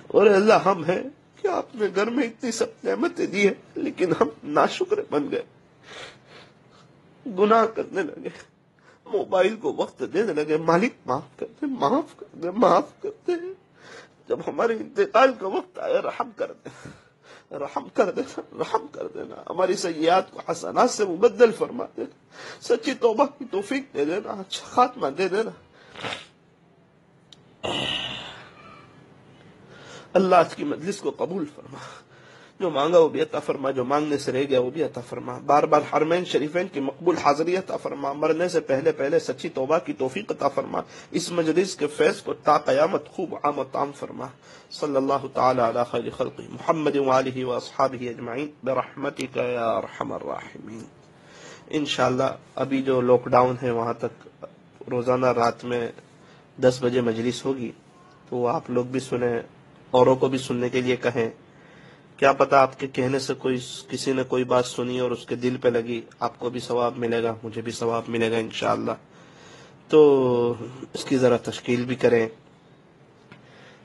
اور اللہ ہم ہیں کہ آپ نے گھر میں اتنی سب نعمتیں دی ہیں لیکن ہم ناشکر بن گئے، گناہ کرنے لگے، موبائل کو وقت دینے لگے۔ مالک معاف کر دے، معاف کر دے، معاف کر دے۔ جب ہمارے انتقال کا وقت آیا رحم کر دے، رحم کر دینا، رحم کر دینا، ہماری سیئات کو حسنات سے مبدل فرما دینا، سچی توبہ کی توفیق دے دینا، اچھا خاتمہ دے دینا۔ اللہ آج کی مجلس کو قبول فرما، جو مانگا وہ بھی عطا فرما، جو مانگنے سے رہ گیا وہ بھی عطا فرما۔ بار بار حرمین شریفین کی مقبول حاضری عطا فرما، مرنے سے پہلے پہلے سچی توبہ کی توفیق عطا فرما، اس مجلس کے فیض کو تا قیامت خوب عام و تام فرما۔ صلی اللہ تعالی علی خیر خلقہ محمد وآلہ واصحابہ اجمعین برحمتک یا ارحم الراحمین۔ انشاءاللہ ابھی جو لاک ڈاؤن ہے وہاں تک روزانہ رات میں 10 بجے مجلس ہوگی، تو آپ لوگ بھی سنیں، اوروں کو بھی سننے کے لیے کہیں۔ کیا پتا آپ کے کہنے سے کسی نے کوئی بات سنی اور اس کے دل پہ لگی، آپ کو بھی ثواب ملے گا، مجھے بھی ثواب ملے گا انشاءاللہ۔ تو اس کی ذرا تشکیل بھی کریں،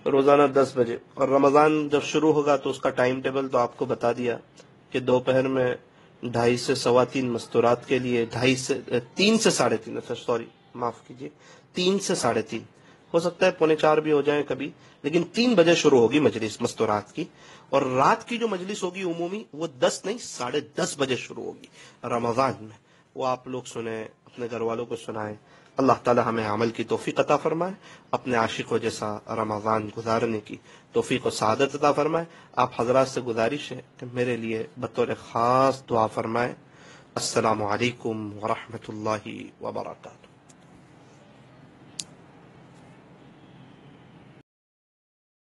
روزانہ 10 بجے۔ اور رمضان جب شروع ہوگا تو اس کا ٹائم ٹیبل تو آپ کو بتا دیا کہ دوپہر میں 2:30 سے 3:15 مستورات کے لیے، 3 سے 3:30، سوری معاف کیجیے، 3 سے 3:30، ہو سکتا ہے 3:45 بھی ہو جائیں کبھی، لیکن 3 بجے شروع ہوگی مجلس مستورات کی۔ اور رات کی جو مجلس ہوگی عمومی وہ 10 نہیں 10:30 بجے شروع ہوگی رمضان میں، وہ آپ لوگ سنیں، اپنے گھر والوں کو سنائیں۔ اللہ تعالی ہمیں عمل کی توفیق عطا فرمائے، اپنے عاشقوں جیسا رمضان گزارنے کی توفیق و سعادت عطا فرمائے۔ آپ حضرات سے گزارش ہے کہ میرے لیے بطور خاص دعا فرمائے۔ السلام علیکم ورحمۃ اللہ وبرکاتہ۔